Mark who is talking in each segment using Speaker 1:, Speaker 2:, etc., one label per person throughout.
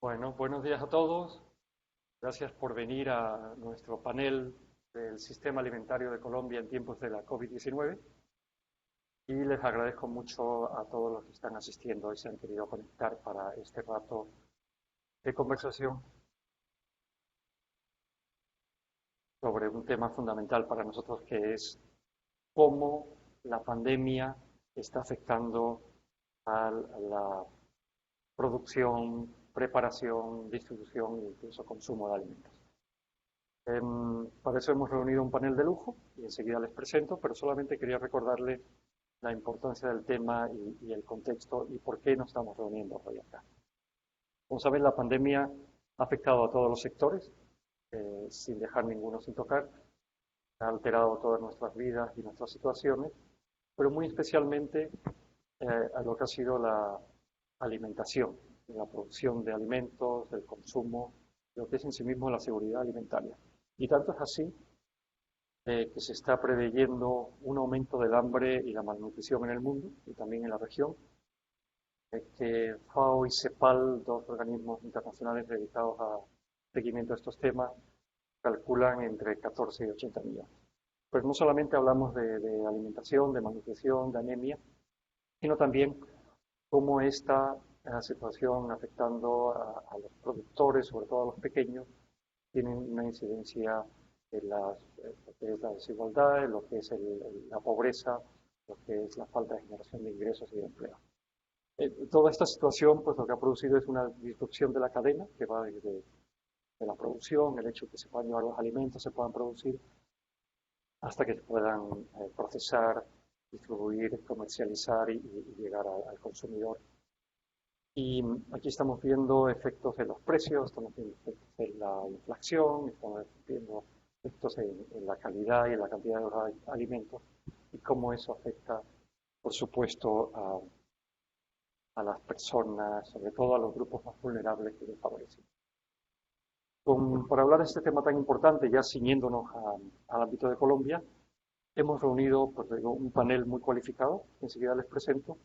Speaker 1: Bueno, buenos días a todos. Gracias por venir a nuestro panel del Sistema Alimentario de Colombia en tiempos de la COVID-19. Y les agradezco mucho a todos los que están asistiendo y se han querido conectar para este rato de conversación sobre un tema fundamental para nosotros, que es cómo la pandemia está afectando a la producción, preparación, distribución e incluso consumo de alimentos. Para eso hemos reunido un panel de lujo y enseguida les presento, pero solamente quería recordarles la importancia del tema y el contexto y por qué nos estamos reuniendo hoy acá. Como saben, la pandemia ha afectado a todos los sectores, sin dejar ninguno sin tocar, ha alterado todas nuestras vidas y nuestras situaciones, pero muy especialmente a lo que ha sido la alimentación, la producción de alimentos, el consumo, lo que es en sí mismo la seguridad alimentaria. Y tanto es así que se está preveyendo un aumento del hambre y la malnutrición en el mundo y también en la región, que FAO y CEPAL, dos organismos internacionales dedicados a seguimiento de estos temas, calculan entre 14 y 80 millones. Pues no solamente hablamos de alimentación, de malnutrición, de anemia, sino también cómo esta situación afectando a los productores, sobre todo a los pequeños, tienen una incidencia en lo que es la desigualdad, en lo que es la pobreza, lo que es la falta de generación de ingresos y de empleo. Toda esta situación, pues lo que ha producido es una disrupción de la cadena, que va desde de la producción, el hecho de que se puedan llevar los alimentos, se puedan producir, hasta que se puedan procesar, distribuir, comercializar y llegar al consumidor. Y aquí estamos viendo efectos en los precios, estamos viendo efectos en la inflación, estamos viendo efectos en la calidad y en la cantidad de los alimentos y cómo eso afecta, por supuesto, a las personas, sobre todo a los grupos más vulnerables que desfavorecen. Para hablar de este tema tan importante, ya ciñéndonos al ámbito de Colombia, hemos reunido pues, un panel muy cualificado, que enseguida les presento,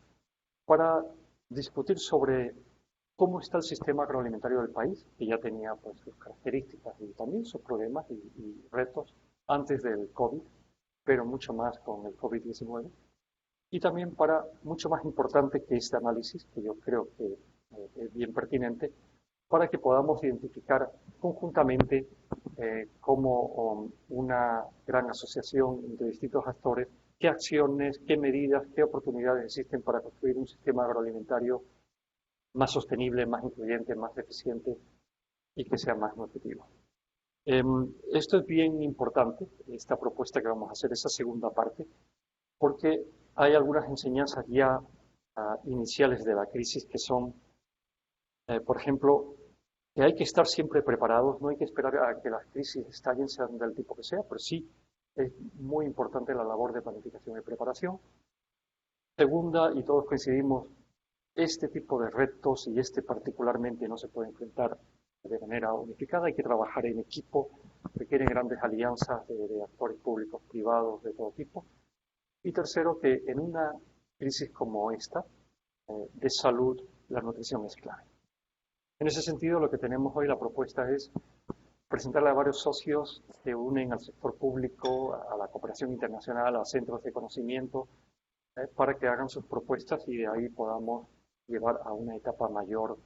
Speaker 1: para discutir sobre cómo está el sistema agroalimentario del país, que ya tenía pues, sus características y también sus problemas y retos antes del COVID, pero mucho más con el COVID-19. Y también para, mucho más importante que este análisis, que yo creo que es bien pertinente, para que podamos identificar conjuntamente como una gran asociación entre distintos actores qué acciones, qué medidas, qué oportunidades existen para construir un sistema agroalimentario más sostenible, más incluyente, más eficiente y que sea más nutritivo. Esto es bien importante, esta propuesta que vamos a hacer, esa segunda parte, porque hay algunas enseñanzas ya iniciales de la crisis que son, por ejemplo, que hay que estar siempre preparados, no hay que esperar a que las crisis estallen, sean del tipo que sea, pero sí es muy importante la labor de planificación y preparación. Segunda, y todos coincidimos, este tipo de retos y este particularmente no se puede enfrentar de manera unificada, hay que trabajar en equipo, requieren grandes alianzas de actores públicos, privados, de todo tipo. Y tercero, que en una crisis como esta, de salud, la nutrición es clave. En ese sentido, lo que tenemos hoy, la propuesta es presentarle a varios socios que unen al sector público, a la cooperación internacional, a centros de conocimiento, para que hagan sus propuestas y de ahí podamos llevar a una etapa mayor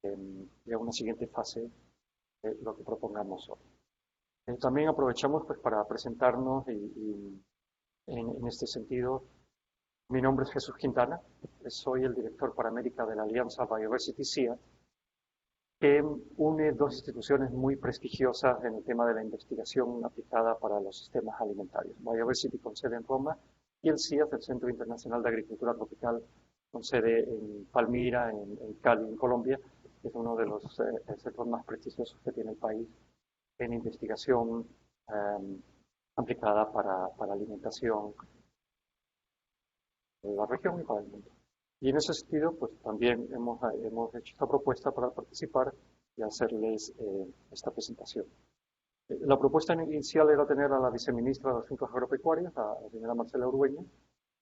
Speaker 1: y a una siguiente fase lo que propongamos hoy. También aprovechamos pues, para presentarnos y en este sentido, mi nombre es Jesús Quintana, soy el director para América de la Alianza Biodiversity SIA, que une dos instituciones muy prestigiosas en el tema de la investigación aplicada para los sistemas alimentarios. Biodiversity con sede en Roma y el CIAT, el Centro Internacional de Agricultura Tropical, con sede en Palmira, en Cali, en Colombia, que es uno de los centros más prestigiosos que tiene el país en investigación aplicada para alimentación en la región y para el mundo. Y en ese sentido, pues también hemos hecho esta propuesta para participar y hacerles esta presentación. La propuesta inicial era tener a la viceministra de Asuntos Agropecuarios, a la señora Marcela Urgueña,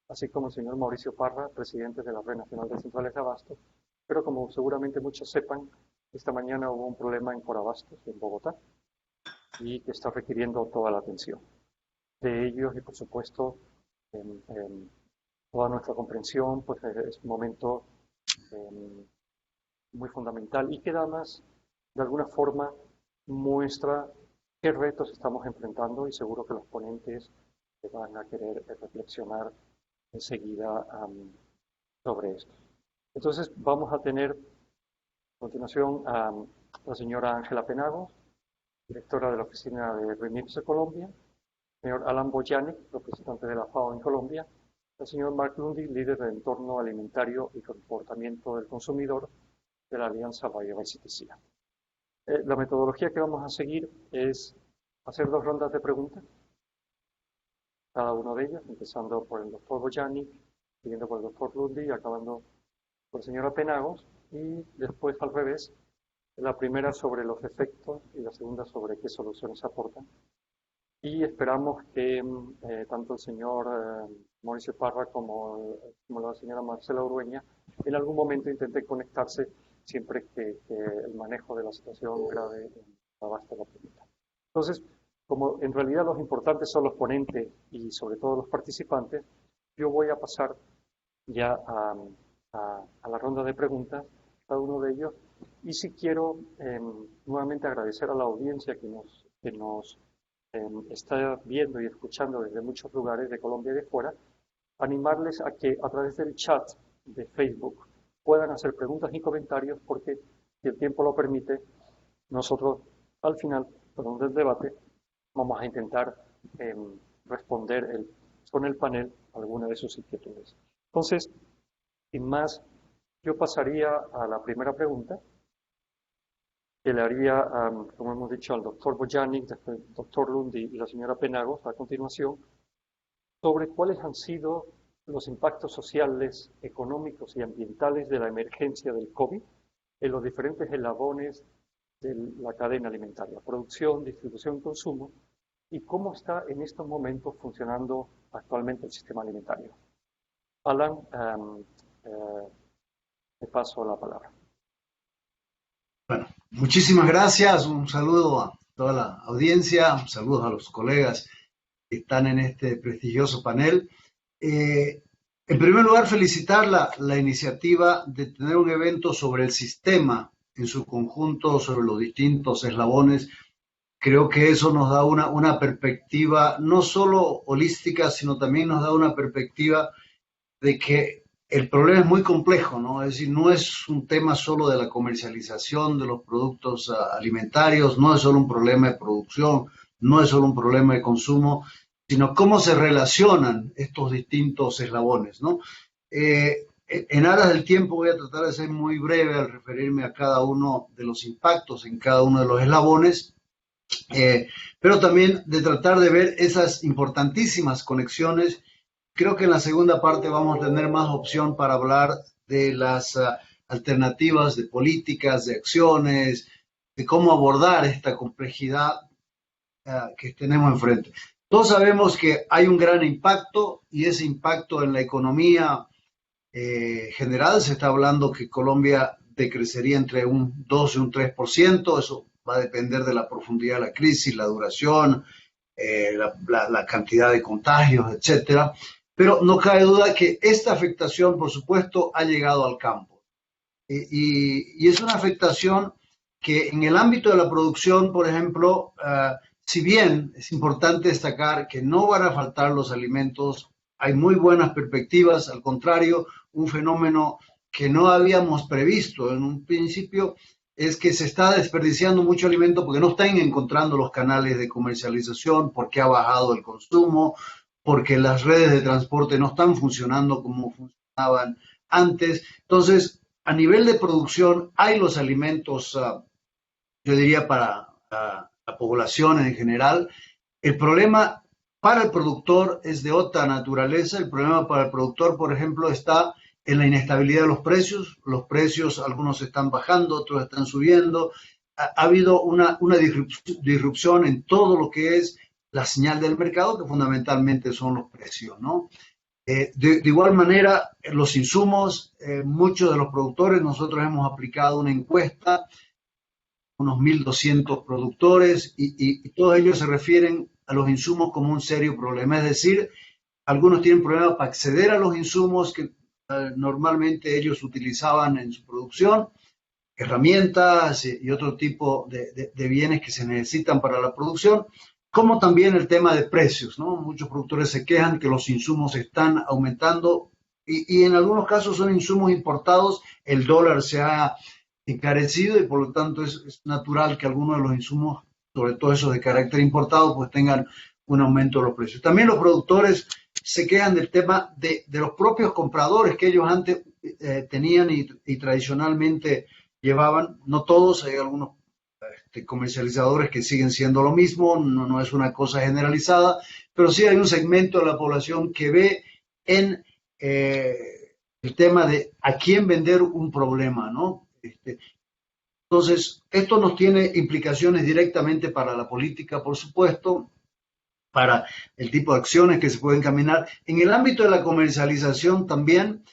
Speaker 1: así como el señor Mauricio Parra, presidente de la Red Nacional de Centrales de Abasto, pero como seguramente muchos sepan, esta mañana hubo un problema en Corabastos, en Bogotá, y que está requiriendo toda la atención de ellos y, por supuesto, toda nuestra comprensión, pues es un momento em, muy fundamental y que además, de alguna forma, muestra qué retos estamos enfrentando y seguro que los ponentes van a querer reflexionar enseguida sobre esto. Entonces, vamos a tener a continuación a la señora Ángela Penagos, directora de la Oficina de REMIPS de Colombia, el señor Alan Boyanek, representante de la FAO en Colombia, el señor Mark Lundy, líder del entorno alimentario y comportamiento del consumidor de la Alianza Biodiversity SIA. La metodología que vamos a seguir es hacer 2 rondas de preguntas, cada uno de ellos, empezando por el doctor Boyanek, siguiendo por el doctor Lundy y acabando por la señora Penagos, y después al revés, la primera sobre los efectos y la segunda sobre qué soluciones aportan. Y esperamos que tanto el señor Mauricio Parra como la señora Marcela Urueña en algún momento intenten conectarse siempre que el manejo de la situación grave abaste la pregunta. Entonces, como en realidad los importantes son los ponentes y sobre todo los participantes, yo voy a pasar ya a la ronda de preguntas, cada uno de ellos, y si quiero nuevamente agradecer a la audiencia que nos está viendo y escuchando desde muchos lugares de Colombia y de fuera, animarles a que a través del chat de Facebook puedan hacer preguntas y comentarios porque, si el tiempo lo permite, nosotros al final, del debate, vamos a intentar responder con el panel alguna de sus inquietudes. Entonces, sin más, yo pasaría a la primera pregunta, que le haría, como hemos dicho, al doctor Boyanek, después el doctor Lundy y la señora Penagos a continuación, sobre cuáles han sido los impactos sociales, económicos y ambientales de la emergencia del COVID en los diferentes eslabones de la cadena alimentaria, producción, distribución y consumo, y cómo está en estos momentos funcionando actualmente el sistema alimentario. Alan, te paso la palabra.
Speaker 2: Bueno, muchísimas gracias, un saludo a toda la audiencia, saludos a los colegas que están en este prestigioso panel. En primer lugar, felicitar la iniciativa de tener un evento sobre el sistema en su conjunto, sobre los distintos eslabones. Creo que eso nos da una perspectiva no solo holística, sino también nos da una perspectiva de que el problema es muy complejo, ¿no? Es decir, no es un tema solo de la comercialización de los productos alimentarios, no es solo un problema de producción, no es solo un problema de consumo, sino cómo se relacionan estos distintos eslabones, ¿no? En aras del tiempo voy a tratar de ser muy breve al referirme a cada uno de los impactos en cada uno de los eslabones, pero también de tratar de ver esas importantísimas conexiones. Creo que en la segunda parte vamos a tener más opción para hablar de las alternativas de políticas, de acciones, de cómo abordar esta complejidad que tenemos enfrente. Todos sabemos que hay un gran impacto y ese impacto en la economía general, se está hablando que Colombia decrecería entre un 2 y un 3%, eso va a depender de la profundidad de la crisis, la duración, la cantidad de contagios, etcétera. Pero no cabe duda que esta afectación, por supuesto, ha llegado al campo. Y es una afectación que en el ámbito de la producción, por ejemplo, si bien es importante destacar que no van a faltar los alimentos, hay muy buenas perspectivas, al contrario, un fenómeno que no habíamos previsto en un principio es que se está desperdiciando mucho alimento porque no están encontrando los canales de comercialización, porque ha bajado el consumo, porque las redes de transporte no están funcionando como funcionaban antes. Entonces, a nivel de producción, hay los alimentos, yo diría, para la población en general. El problema para el productor es de otra naturaleza. El problema para el productor, por ejemplo, está en la inestabilidad de los precios. Los precios, algunos están bajando, otros están subiendo. Ha habido una disrupción en todo lo que es la señal del mercado, que fundamentalmente son los precios, ¿no? De igual manera, los insumos, muchos de los productores, nosotros hemos aplicado una encuesta unos 1.200 productores y todos ellos se refieren a los insumos como un serio problema. Es decir, algunos tienen problemas para acceder a los insumos que normalmente ellos utilizaban en su producción, herramientas y otro tipo de bienes que se necesitan para la producción, como también el tema de precios, ¿no? Muchos productores se quejan que los insumos están aumentando y en algunos casos son insumos importados, el dólar se ha encarecido y por lo tanto es natural que algunos de los insumos, sobre todo esos de carácter importado, pues tengan un aumento de los precios. También los productores se quejan del tema de los propios compradores que ellos antes tenían y tradicionalmente llevaban, no todos, hay algunos comercializadores que siguen siendo lo mismo, no es una cosa generalizada, pero sí hay un segmento de la población que ve en el tema de a quién vender un problema, ¿no? Entonces, esto nos tiene implicaciones directamente para la política, por supuesto, para el tipo de acciones que se pueden caminar. En el ámbito de la comercialización también,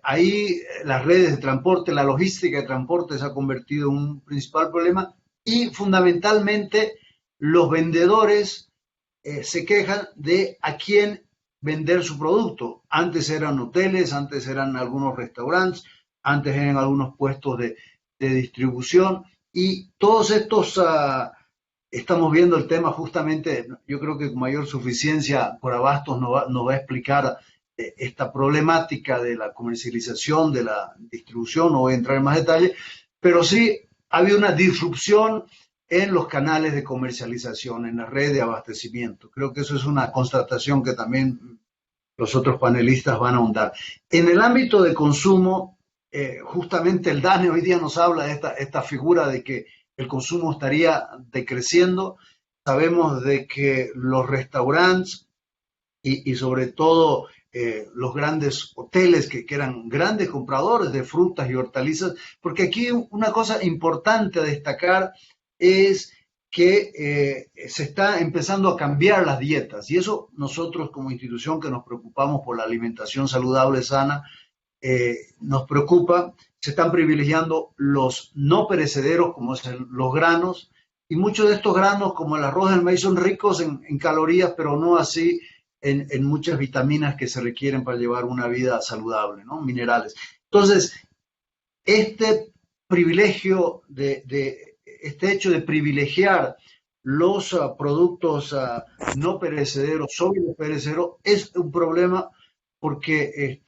Speaker 2: ahí las redes de transporte, la logística de transporte se ha convertido en un principal problema y fundamentalmente los vendedores se quejan de a quién vender su producto. Antes eran hoteles, antes eran algunos restaurantes, antes eran algunos puestos de distribución y todos estos estamos viendo el tema justamente, yo creo que con mayor suficiencia por Abastos nos va a explicar esta problemática de la comercialización, de la distribución, no voy a entrar en más detalle, pero sí ha habido una disrupción en los canales de comercialización, en la red de abastecimiento. Creo que eso es una constatación que también los otros panelistas van a ahondar. En el ámbito de consumo, justamente el DANE hoy día nos habla de esta figura de que el consumo estaría decreciendo. Sabemos de que los restaurantes y sobre todo los grandes hoteles que eran grandes compradores de frutas y hortalizas, porque aquí una cosa importante a destacar es que se está empezando a cambiar las dietas y eso nosotros como institución que nos preocupamos por la alimentación saludable, sana, nos preocupa. Se están privilegiando los no perecederos como los granos y muchos de estos granos como el arroz y el maíz son ricos en calorías, pero no así en muchas vitaminas que se requieren para llevar una vida saludable, ¿no? Minerales. Entonces, este privilegio este hecho de privilegiar los productos no perecederos sobre los perecederos es un problema porque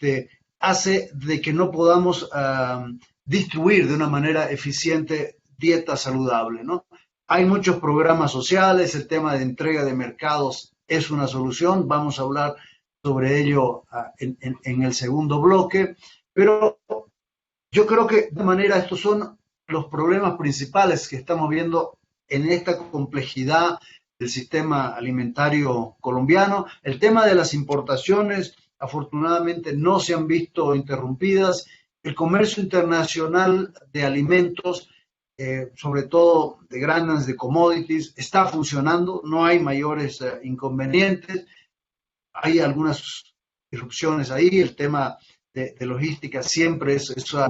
Speaker 2: hace de que no podamos distribuir de una manera eficiente dieta saludable, ¿no? Hay muchos programas sociales, el tema de entrega de mercados es una solución, vamos a hablar sobre ello en el segundo bloque, pero yo creo que de alguna manera estos son los problemas principales que estamos viendo en esta complejidad del sistema alimentario colombiano. El tema de las importaciones, afortunadamente, no se han visto interrumpidas. El comercio internacional de alimentos, sobre todo de granos, de commodities, está funcionando, no hay mayores inconvenientes. Hay algunas disrupciones ahí, el tema de logística siempre es una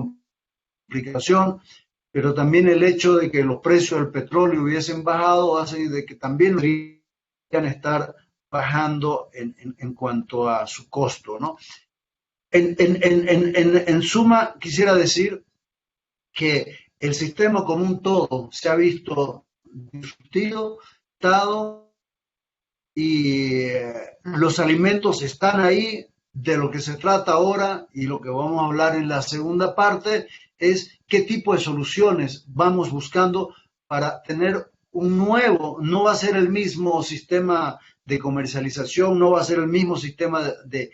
Speaker 2: complicación, pero también el hecho de que los precios del petróleo hubiesen bajado hace de que también deberían estar bajando en cuanto a su costo, ¿no? En suma, quisiera decir que el sistema como un todo se ha visto disruptido, y los alimentos están ahí. De lo que se trata ahora y lo que vamos a hablar en la segunda parte es qué tipo de soluciones vamos buscando para tener un nuevo, no va a ser el mismo sistema de comercialización, no va a ser el mismo sistema de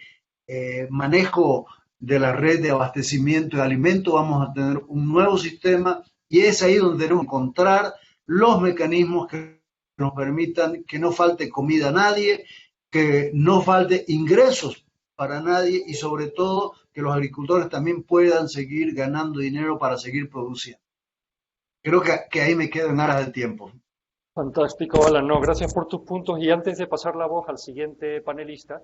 Speaker 2: manejo de la red de abastecimiento de alimentos, vamos a tener un nuevo sistema y es ahí donde debemos encontrar los mecanismos que nos permitan que no falte comida a nadie, que no falte ingresos para nadie y sobre todo que los agricultores también puedan seguir ganando dinero para seguir produciendo. Creo que ahí me quedo en aras del tiempo.
Speaker 1: Fantástico, Alan. No, gracias por tus puntos. Y antes de pasar la voz al siguiente panelista,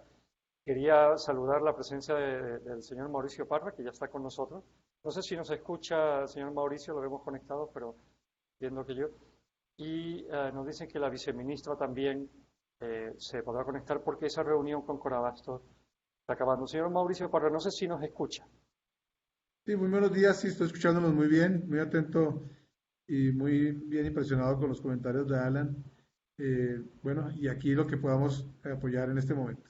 Speaker 1: quería saludar la presencia del señor Mauricio Parra, que ya está con nosotros. No sé si nos escucha, señor Mauricio, lo vemos conectado, pero viendo que yo. Y nos dicen que la viceministra también se podrá conectar porque esa reunión con Corabastos está acabando. Señor Mauricio Parra, no sé si nos escucha.
Speaker 3: Sí, muy buenos días, sí, estoy escuchándonos muy bien, muy atento y muy bien impresionado con los comentarios de Alan. Bueno, y aquí lo que podamos apoyar en este momento.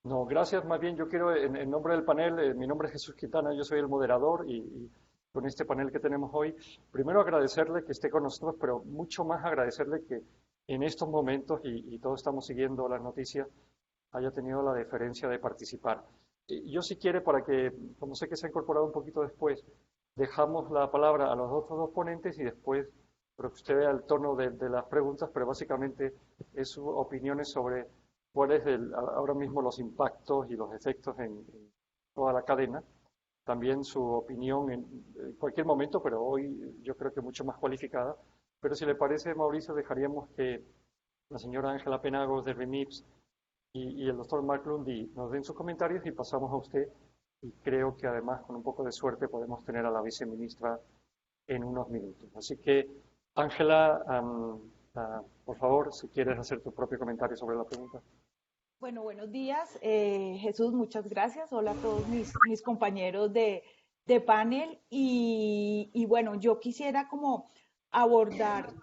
Speaker 1: No, gracias. Más bien yo quiero, en nombre del panel, mi nombre es Jesús Quintana, yo soy el moderador y con este panel que tenemos hoy, primero agradecerle que esté con nosotros, pero mucho más agradecerle que en estos momentos, y todos estamos siguiendo las noticias, haya tenido la deferencia de participar. Yo si quiere, para que, como sé que se ha incorporado un poquito después, dejamos la palabra a los otros dos ponentes y después, pero que usted vea el tono de las preguntas, pero básicamente es sus opiniones sobre cuáles ahora mismo los impactos y los efectos en toda la cadena. También su opinión en cualquier momento, pero hoy yo creo que mucho más cualificada. Pero si le parece, Mauricio, dejaríamos que la señora Ángela Penagos de REMIPS y el doctor Mark Lundy nos den sus comentarios y pasamos a usted. Y creo que además, con un poco de suerte, podemos tener a la viceministra en unos minutos. Así que, Ángela, por favor, si quieres hacer tu propio comentario sobre la pregunta.
Speaker 4: Bueno, buenos días, Jesús, muchas gracias. Hola a todos mis compañeros de panel. Y bueno, yo quisiera como abordar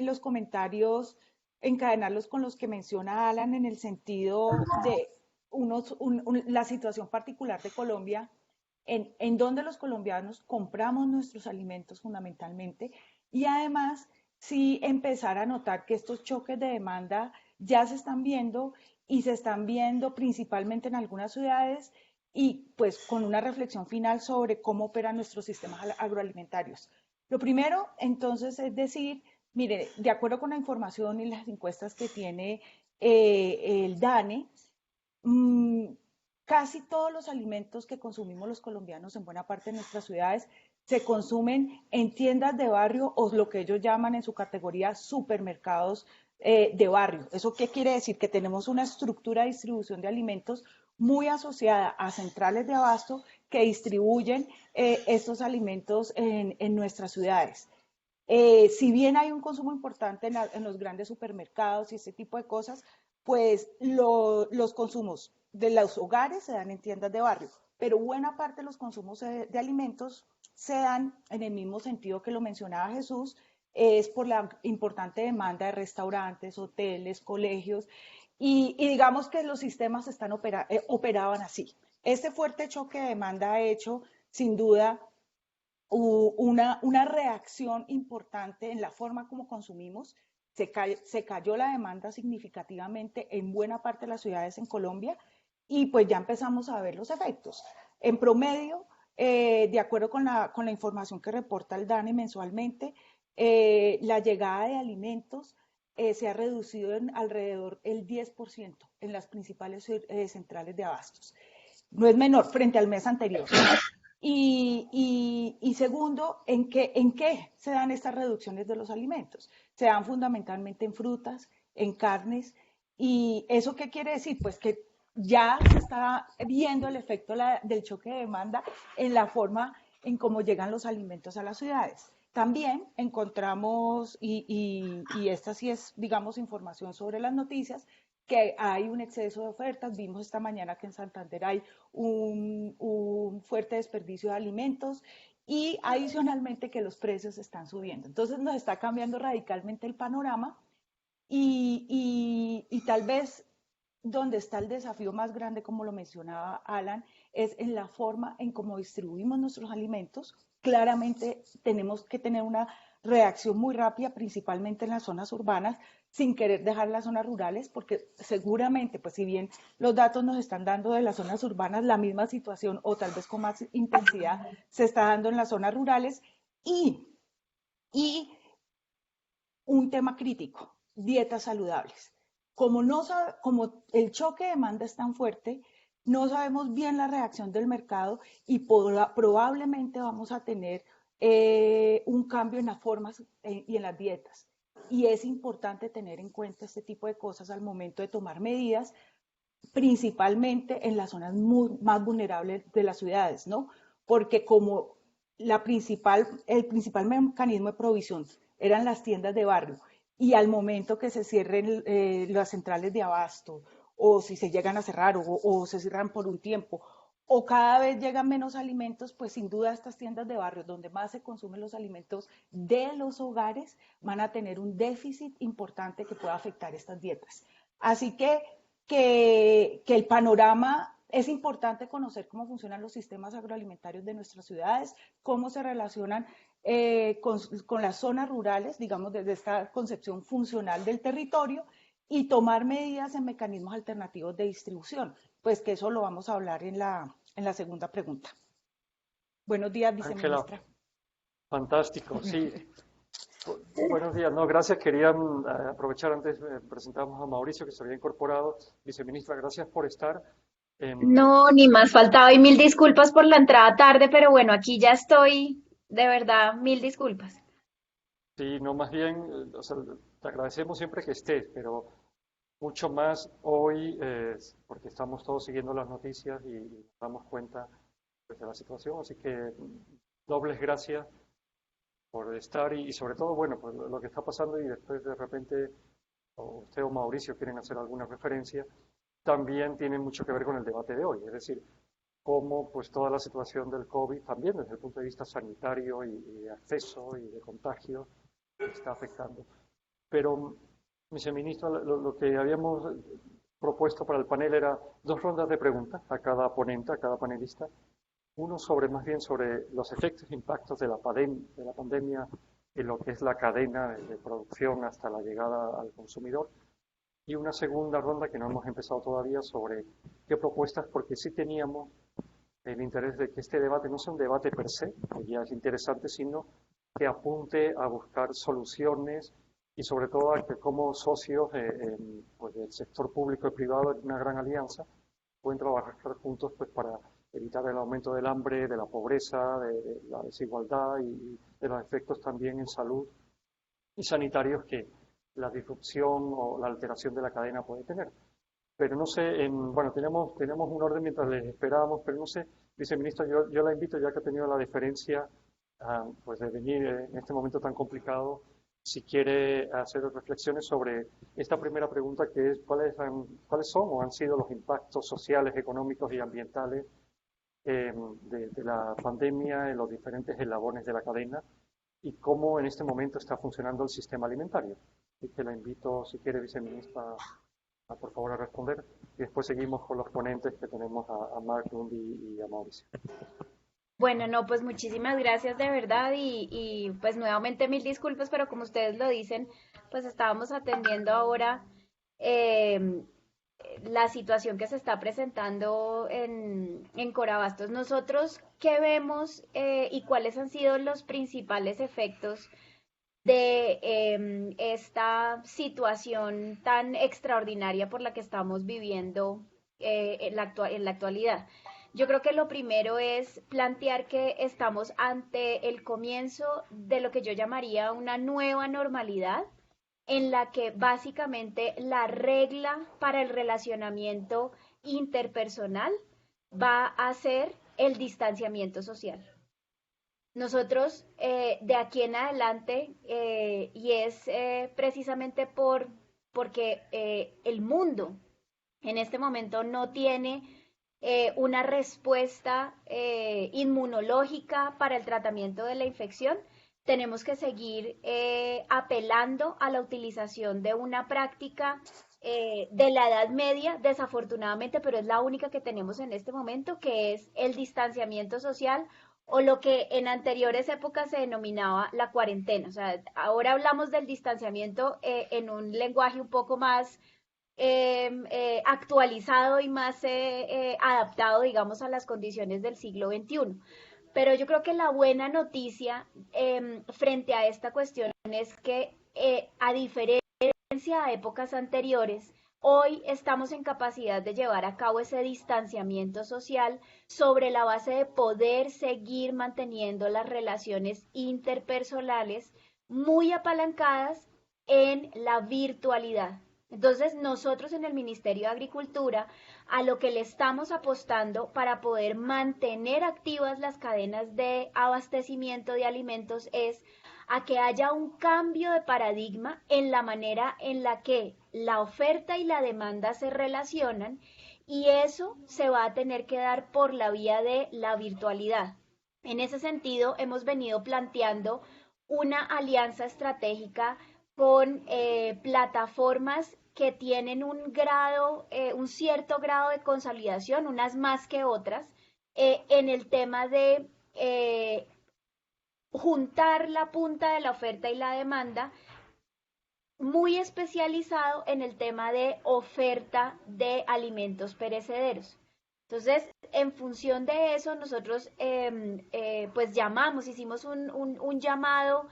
Speaker 4: los comentarios, encadenarlos con los que menciona Alan en el sentido de la situación particular de Colombia, en donde los colombianos compramos nuestros alimentos fundamentalmente y además sí empezar a notar que estos choques de demanda ya se están viendo y se están viendo principalmente en algunas ciudades y pues con una reflexión final sobre cómo operan nuestros sistemas agroalimentarios. Lo primero, entonces, es decir, mire, de acuerdo con la información y las encuestas que tiene el DANE, mmm, casi todos los alimentos que consumimos los colombianos en buena parte de nuestras ciudades se consumen en tiendas de barrio o lo que ellos llaman en su categoría supermercados de barrio. ¿Eso qué quiere decir? Que tenemos una estructura de distribución de alimentos muy asociada a centrales de abasto que distribuyen estos alimentos en nuestras ciudades. Si bien hay un consumo importante en los grandes supermercados y ese tipo de cosas, pues los consumos de los hogares se dan en tiendas de barrio, pero buena parte de los consumos de alimentos se dan en el mismo sentido que lo mencionaba Jesús, es por la importante demanda de restaurantes, hoteles, colegios, y digamos que los sistemas operaban así. Este fuerte choque de demanda ha hecho, sin duda, una reacción importante en la forma como consumimos. Se cayó la demanda significativamente en buena parte de las ciudades en Colombia y pues ya empezamos a ver los efectos. En promedio, de acuerdo con la información que reporta el DANE mensualmente, la llegada de alimentos se ha reducido en alrededor el 10% en las principales centrales de abastos. No es menor frente al mes anterior. Y segundo, ¿en qué se dan estas reducciones de los alimentos? Se dan fundamentalmente en frutas, en carnes. ¿Y eso qué quiere decir? Pues que ya se está viendo el efecto del choque de demanda en la forma en cómo llegan los alimentos a las ciudades. También encontramos, y esta sí es, digamos, información sobre las noticias, que hay un exceso de ofertas. Vimos esta mañana que en Santander hay un fuerte desperdicio de alimentos y adicionalmente que los precios están subiendo. Entonces nos está cambiando radicalmente el panorama y tal vez donde está el desafío más grande, como lo mencionaba Alan, es en la forma en cómo distribuimos nuestros alimentos. Claramente tenemos que tener una reacción muy rápida, principalmente en las zonas urbanas, sin querer dejar las zonas rurales, porque seguramente, pues si bien los datos nos están dando de las zonas urbanas, la misma situación o tal vez con más intensidad se está dando en las zonas rurales y un tema crítico, dietas saludables. Como el choque de demanda es tan fuerte, no sabemos bien la reacción del mercado y probablemente vamos a tener un cambio en las formas y en las dietas. Y es importante tener en cuenta este tipo de cosas al momento de tomar medidas, principalmente en las zonas más vulnerables de las ciudades, ¿no? Porque como el principal mecanismo de provisión eran las tiendas de barrio. Y al momento que se cierren las centrales de abasto, o si se llegan a cerrar, o se cierran por un tiempo, o cada vez llegan menos alimentos, pues sin duda estas tiendas de barrio, donde más se consumen los alimentos de los hogares, van a tener un déficit importante que pueda afectar estas dietas. Así que el panorama es importante conocer cómo funcionan los sistemas agroalimentarios de nuestras ciudades, cómo se relacionan con las zonas rurales, digamos, desde esta concepción funcional del territorio, y tomar medidas en mecanismos alternativos de distribución. Pues que eso lo vamos a hablar en la segunda pregunta. Buenos días,
Speaker 1: Ángela,
Speaker 4: viceministra.
Speaker 1: fantástico, sí. Buenos días, no, gracias. Quería aprovechar antes, presentamos a Mauricio que se había incorporado. Viceministra, gracias por estar.
Speaker 5: No, ni más faltaba y mil disculpas por la entrada tarde, pero bueno, aquí ya estoy, de verdad, mil disculpas.
Speaker 1: Sí, no, más bien, o sea, te agradecemos siempre que estés, pero mucho más hoy, porque estamos todos siguiendo las noticias y nos damos cuenta pues, de la situación, así que dobles gracias por estar y sobre todo, bueno, pues lo que está pasando y después de repente o usted o Mauricio quieren hacer alguna referencia, también tiene mucho que ver con el debate de hoy, es decir, cómo pues toda la situación del COVID también desde el punto de vista sanitario y de acceso y de contagio está afectando. Pero, viceministro, lo que habíamos propuesto para el panel era 2 rondas de preguntas a cada ponente, a cada panelista. Uno sobre más bien sobre los efectos e impactos de la pandemia en lo que es la cadena de producción hasta la llegada al consumidor. Y una segunda ronda que no hemos empezado todavía sobre qué propuestas, porque sí teníamos el interés de que este debate no sea un debate per se, que ya es interesante, sino que apunte a buscar soluciones y sobre todo a que como socios pues del sector público y privado en una gran alianza pueden trabajar juntos pues para evitar el aumento del hambre, de la pobreza, de la desigualdad y de los efectos también en salud y sanitarios que la disrupción o la alteración de la cadena puede tener. Pero no sé, bueno, tenemos un orden mientras les esperábamos, pero no sé, viceministro, yo la invito, ya que ha tenido la deferencia pues de venir en este momento tan complicado, si quiere hacer reflexiones sobre esta primera pregunta, que es cuáles son o han sido los impactos sociales, económicos y ambientales de la pandemia en los diferentes eslabones de la cadena y cómo en este momento está funcionando el sistema alimentario. Así que la invito, si quiere, viceministra, por favor, a responder. Y después seguimos con los ponentes que tenemos a Mark Lundy y a Mauricio.
Speaker 5: Bueno, no, pues muchísimas gracias de verdad y pues nuevamente mil disculpas, pero como ustedes lo dicen, pues estábamos atendiendo ahora la situación que se está presentando en Corabastos. Nosotros, ¿qué vemos y cuáles han sido los principales efectos de esta situación tan extraordinaria por la que estamos viviendo en la actualidad? Yo creo que lo primero es plantear que estamos ante el comienzo de lo que yo llamaría una nueva normalidad, en la que básicamente la regla para el relacionamiento interpersonal va a ser el distanciamiento social. Nosotros de aquí en adelante, y es precisamente porque el mundo en este momento no tiene una respuesta inmunológica para el tratamiento de la infección, tenemos que seguir apelando a la utilización de una práctica de la Edad Media, desafortunadamente, pero es la única que tenemos en este momento, que es el distanciamiento social o lo que en anteriores épocas se denominaba la cuarentena. O sea, ahora hablamos del distanciamiento en un lenguaje un poco más actualizado y más adaptado, digamos, a las condiciones del siglo XXI. Pero yo creo que la buena noticia frente a esta cuestión es que a diferencia de épocas anteriores, hoy estamos en capacidad de llevar a cabo ese distanciamiento social sobre la base de poder seguir manteniendo las relaciones interpersonales muy apalancadas en la virtualidad. Entonces, nosotros en el Ministerio de Agricultura, a lo que le estamos apostando para poder mantener activas las cadenas de abastecimiento de alimentos es a que haya un cambio de paradigma en la manera en la que la oferta y la demanda se relacionan, y eso se va a tener que dar por la vía de la virtualidad. En ese sentido, hemos venido planteando una alianza estratégica con plataformas que tienen un cierto grado de consolidación, unas más que otras, en el tema de juntar la punta de la oferta y la demanda, muy especializado en el tema de oferta de alimentos perecederos. Entonces, en función de eso, nosotros pues hicimos un llamado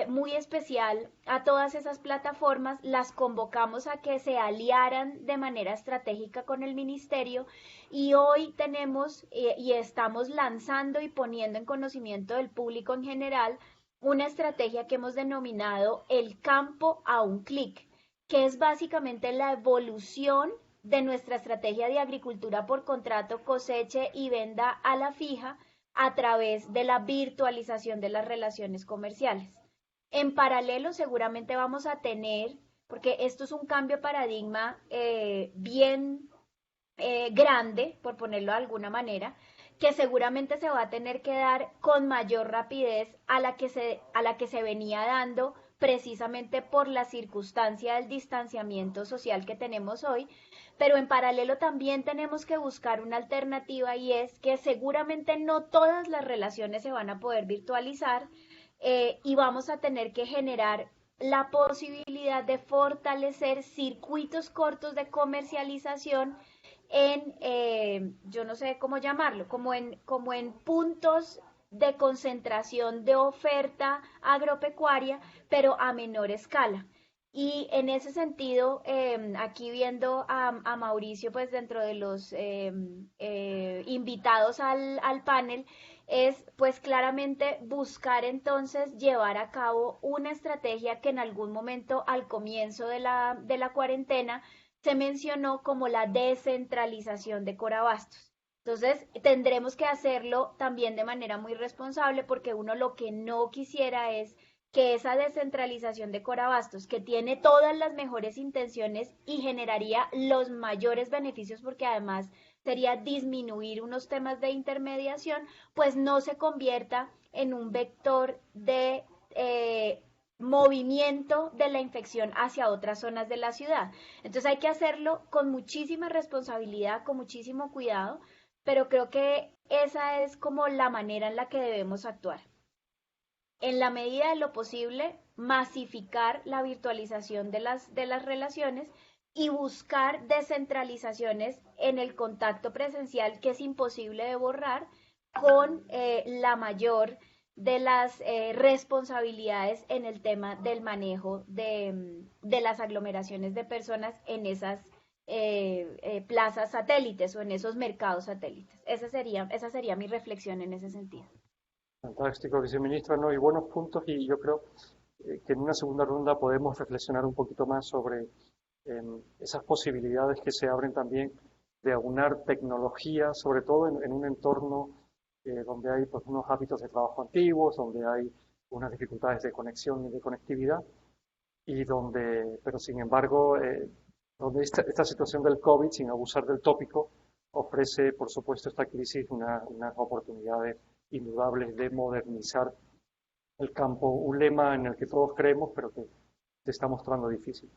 Speaker 5: muy especial a todas esas plataformas, las convocamos a que se aliaran de manera estratégica con el ministerio, y hoy tenemos y estamos lanzando y poniendo en conocimiento del público en general una estrategia que hemos denominado el campo a un clic, que es básicamente la evolución de nuestra estrategia de agricultura por contrato, coseche y venda a la fija a través de la virtualización de las relaciones comerciales. En paralelo, seguramente vamos a tener, porque esto es un cambio de paradigma bien grande, por ponerlo de alguna manera, que seguramente se va a tener que dar con mayor rapidez a la que se venía dando precisamente por la circunstancia del distanciamiento social que tenemos hoy, pero en paralelo también tenemos que buscar una alternativa, y es que seguramente no todas las relaciones se van a poder virtualizar, y vamos a tener que generar la posibilidad de fortalecer circuitos cortos de comercialización yo no sé cómo llamarlo, como en puntos de concentración de oferta agropecuaria, pero a menor escala. Y en ese sentido, aquí viendo a Mauricio, pues dentro de los invitados al panel, es pues claramente buscar entonces llevar a cabo una estrategia que en algún momento al comienzo de la cuarentena se mencionó como la descentralización de Corabastos. Entonces, tendremos que hacerlo también de manera muy responsable, porque uno lo que no quisiera es que esa descentralización de Corabastos, que tiene todas las mejores intenciones y generaría los mayores beneficios, porque además sería disminuir unos temas de intermediación, pues no se convierta en un vector de movimiento de la infección hacia otras zonas de la ciudad. Entonces hay que hacerlo con muchísima responsabilidad, con muchísimo cuidado, pero creo que esa es como la manera en la que debemos actuar. En la medida de lo posible, masificar la virtualización de las relaciones y buscar descentralizaciones en el contacto presencial, que es imposible de borrar, con la mayor de las responsabilidades en el tema del manejo de las aglomeraciones de personas en esas plazas satélites o en esos mercados satélites. Esa sería mi reflexión en ese sentido.
Speaker 1: Fantástico, viceministra, ¿no? Y buenos puntos, y yo creo que en una segunda ronda podemos reflexionar un poquito más sobre esas posibilidades que se abren también de aunar tecnología, sobre todo en un entorno donde hay pues, unos hábitos de trabajo antiguos, donde hay unas dificultades de conexión y de conectividad, y donde, pero sin embargo, donde esta situación del COVID, sin abusar del tópico, ofrece, por supuesto, esta crisis unas oportunidades indudables de modernizar el campo, un lema en el que todos creemos, pero que se está mostrando difícil.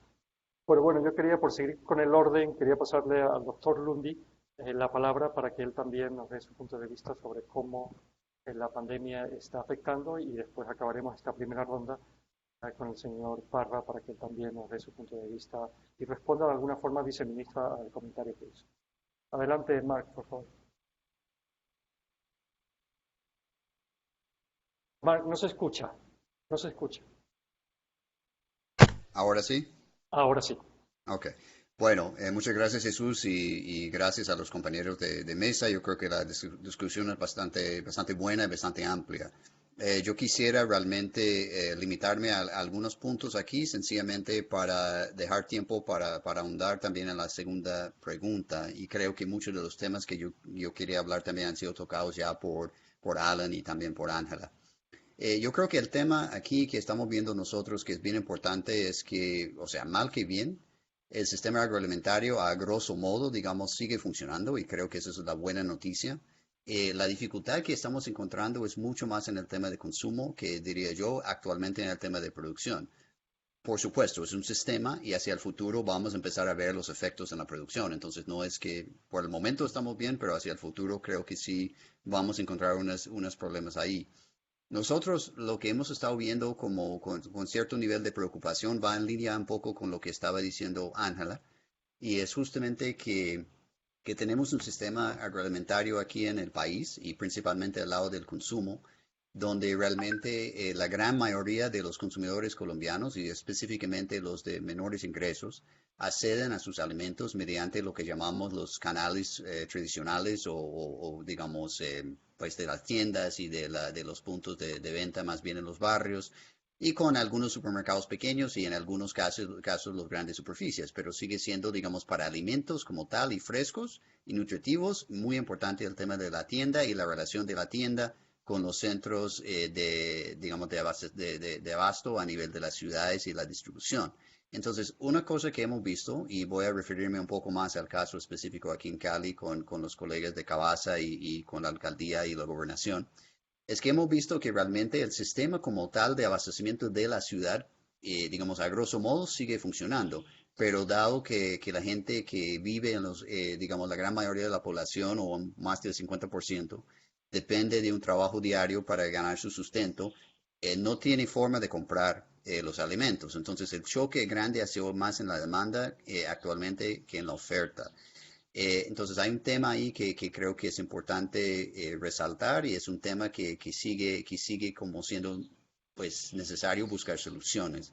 Speaker 1: Pero bueno, yo quería, por seguir con el orden, quería pasarle al doctor Lundi la palabra para que él también nos dé su punto de vista sobre cómo la pandemia está afectando, y después acabaremos esta primera ronda con el señor Parra para que él también nos dé su punto de vista y responda de alguna forma, viceministra, al comentario que hizo. Adelante, Marc, por favor. Marc, no se escucha. No se escucha.
Speaker 6: ¿Ahora sí?
Speaker 1: Ahora sí.
Speaker 6: Ok. Bueno, muchas gracias, Jesús, y gracias a los compañeros de mesa. Yo creo que la discusión es bastante buena y bastante amplia. Yo quisiera realmente limitarme a algunos puntos aquí, sencillamente para dejar tiempo para ahondar también en la segunda pregunta. Y creo que muchos de los temas que yo quería hablar también han sido tocados ya por Alan y también por Ángela. Yo creo que el tema aquí que estamos viendo nosotros, que es bien importante, es que, o sea, mal que bien, el sistema agroalimentario a grosso modo, digamos, sigue funcionando y creo que esa es la buena noticia. La dificultad que estamos encontrando es mucho más en el tema de consumo que, diría yo, actualmente en el tema de producción. Por supuesto, es un sistema y hacia el futuro vamos a empezar a ver los efectos en la producción. Entonces, no es que por el momento estamos bien, pero hacia el futuro creo que sí vamos a encontrar unos problemas ahí. Nosotros lo que hemos estado viendo como con cierto nivel de preocupación va en línea un poco con lo que estaba diciendo Ángela, y es justamente que tenemos un sistema agroalimentario aquí en el país y principalmente al lado del consumo, donde realmente la gran mayoría de los consumidores colombianos y específicamente los de menores ingresos acceden a sus alimentos mediante lo que llamamos los canales tradicionales o, digamos pues de las tiendas y de los puntos de venta más bien en los barrios y con algunos supermercados pequeños y en algunos casos los grandes superficies, pero sigue siendo, digamos, para alimentos como tal y frescos y nutritivos, muy importante el tema de la tienda y la relación de la tienda con los centros digamos, de abasto a nivel de las ciudades y la distribución. Entonces, una cosa que hemos visto, y voy a referirme un poco más al caso específico aquí en Cali con los colegas de Cavasa y con la alcaldía y la gobernación, es que hemos visto que realmente el sistema como tal de abastecimiento de la ciudad, digamos, a grosso modo, sigue funcionando. Pero dado que la gente que vive en digamos, la gran mayoría de la población, o más del 50%, depende de un trabajo diario para ganar su sustento, no tiene forma de comprar los alimentos. Entonces, el choque grande ha sido más en la demanda actualmente que en la oferta. Entonces hay un tema ahí que creo que es importante resaltar y es un tema que sigue como siendo pues necesario buscar soluciones.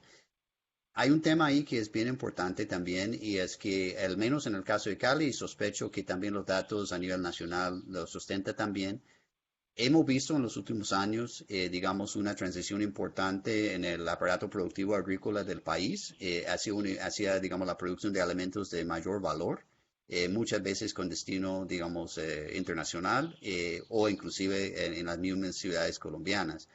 Speaker 6: Hay un tema ahí que es bien importante también y es que al menos en el caso de Cali, y sospecho que también los datos a nivel nacional lo sustenta también, hemos visto en los últimos años, digamos, una transición importante en el aparato productivo agrícola del país hacia, digamos, la producción de alimentos de mayor valor, muchas veces con destino, digamos, internacional o inclusive en las mismas ciudades colombianas.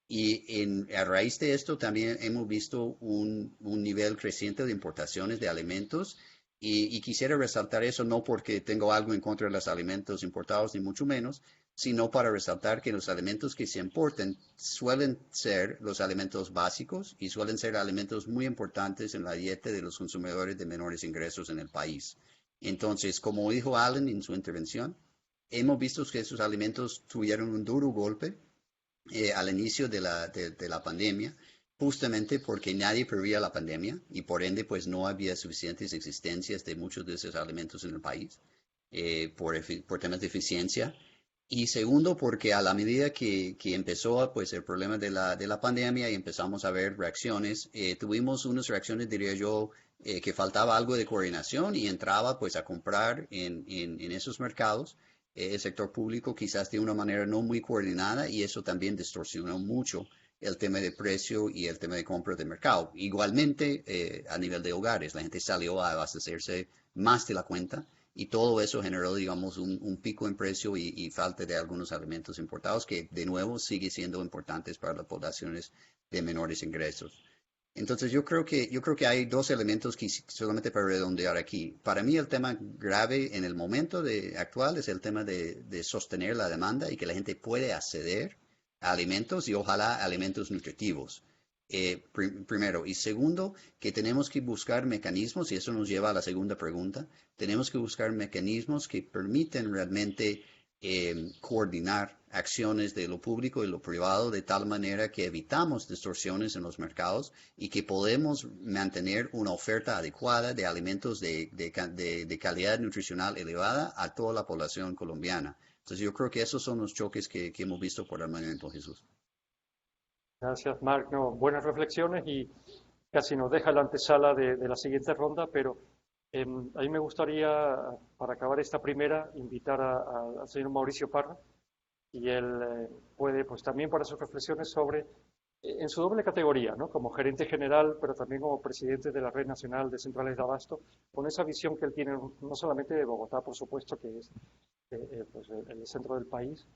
Speaker 6: Y a raíz de esto también hemos visto un nivel creciente de importaciones de alimentos y quisiera resaltar eso no porque tengo algo en contra de los alimentos importados, ni mucho menos, sino para resaltar que los alimentos que se importan suelen ser los alimentos básicos y suelen ser alimentos muy importantes en la dieta de los consumidores de menores ingresos en el país. Entonces, como dijo Alan en su intervención, hemos visto que esos alimentos tuvieron un duro golpe al inicio de la pandemia, justamente porque nadie preveía la pandemia y por ende pues no había suficientes existencias de muchos de esos alimentos en el país por temas de eficiencia. Y segundo, porque a la medida que empezó pues, el problema de la pandemia y empezamos a ver reacciones, tuvimos unas reacciones, diría yo, que faltaba algo de coordinación y entraba pues a comprar en esos mercados el sector público quizás de una manera no muy coordinada y eso también distorsionó mucho el tema de precio y el tema de compra de mercado. Igualmente, a nivel de hogares, la gente salió a abastecerse más de la cuenta y todo eso generó, digamos, un pico en precio y falta de algunos alimentos importados que, de nuevo, sigue siendo importantes para las poblaciones de menores ingresos. Entonces yo creo que hay dos elementos que solamente para redondear aquí. Para mí el tema grave en el momento actual es el tema de sostener la demanda y que la gente puede acceder a alimentos y ojalá alimentos nutritivos. Primero. Y segundo, que tenemos que buscar mecanismos, y eso nos lleva a la segunda pregunta, tenemos que buscar mecanismos que permiten realmente coordinar acciones de lo público y lo privado de tal manera que evitamos distorsiones en los mercados y que podemos mantener una oferta adecuada de alimentos de calidad nutricional elevada a toda la población colombiana. Entonces yo creo que esos son los choques que hemos visto por el momento, Jesús.
Speaker 1: Gracias, Marc. No, buenas reflexiones y casi nos deja la antesala de la siguiente ronda, pero a mí me gustaría, para acabar esta primera, invitar al señor Mauricio Parra, y él puede, pues también para sus reflexiones sobre, en su doble categoría, ¿no? Como gerente general, pero también como presidente de la Red Nacional de Centrales de Abasto, con esa visión que él tiene, no solamente de Bogotá, por supuesto, que es pues, el centro del país,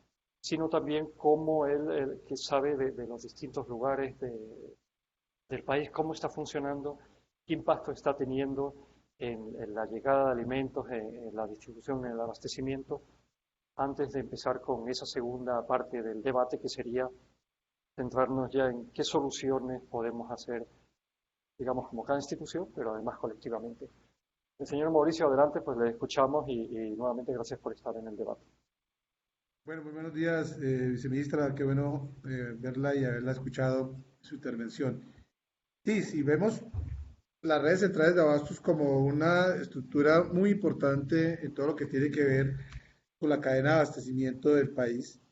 Speaker 1: sino también cómo él que sabe de los distintos lugares del país, cómo está funcionando, qué impacto está teniendo en la llegada de alimentos, en la distribución, en el abastecimiento, antes de empezar con esa segunda parte del debate, que sería centrarnos ya en qué soluciones podemos hacer, digamos, como cada institución, pero además colectivamente. El señor Mauricio, adelante, pues le escuchamos y nuevamente gracias por estar en el debate.
Speaker 3: Bueno, muy buenos días, viceministra. Qué bueno verla y haberla escuchado su intervención. Sí, si vemos las redes centrales de abastos como una estructura muy importante en todo lo que tiene que ver con la cadena de abastecimiento del país,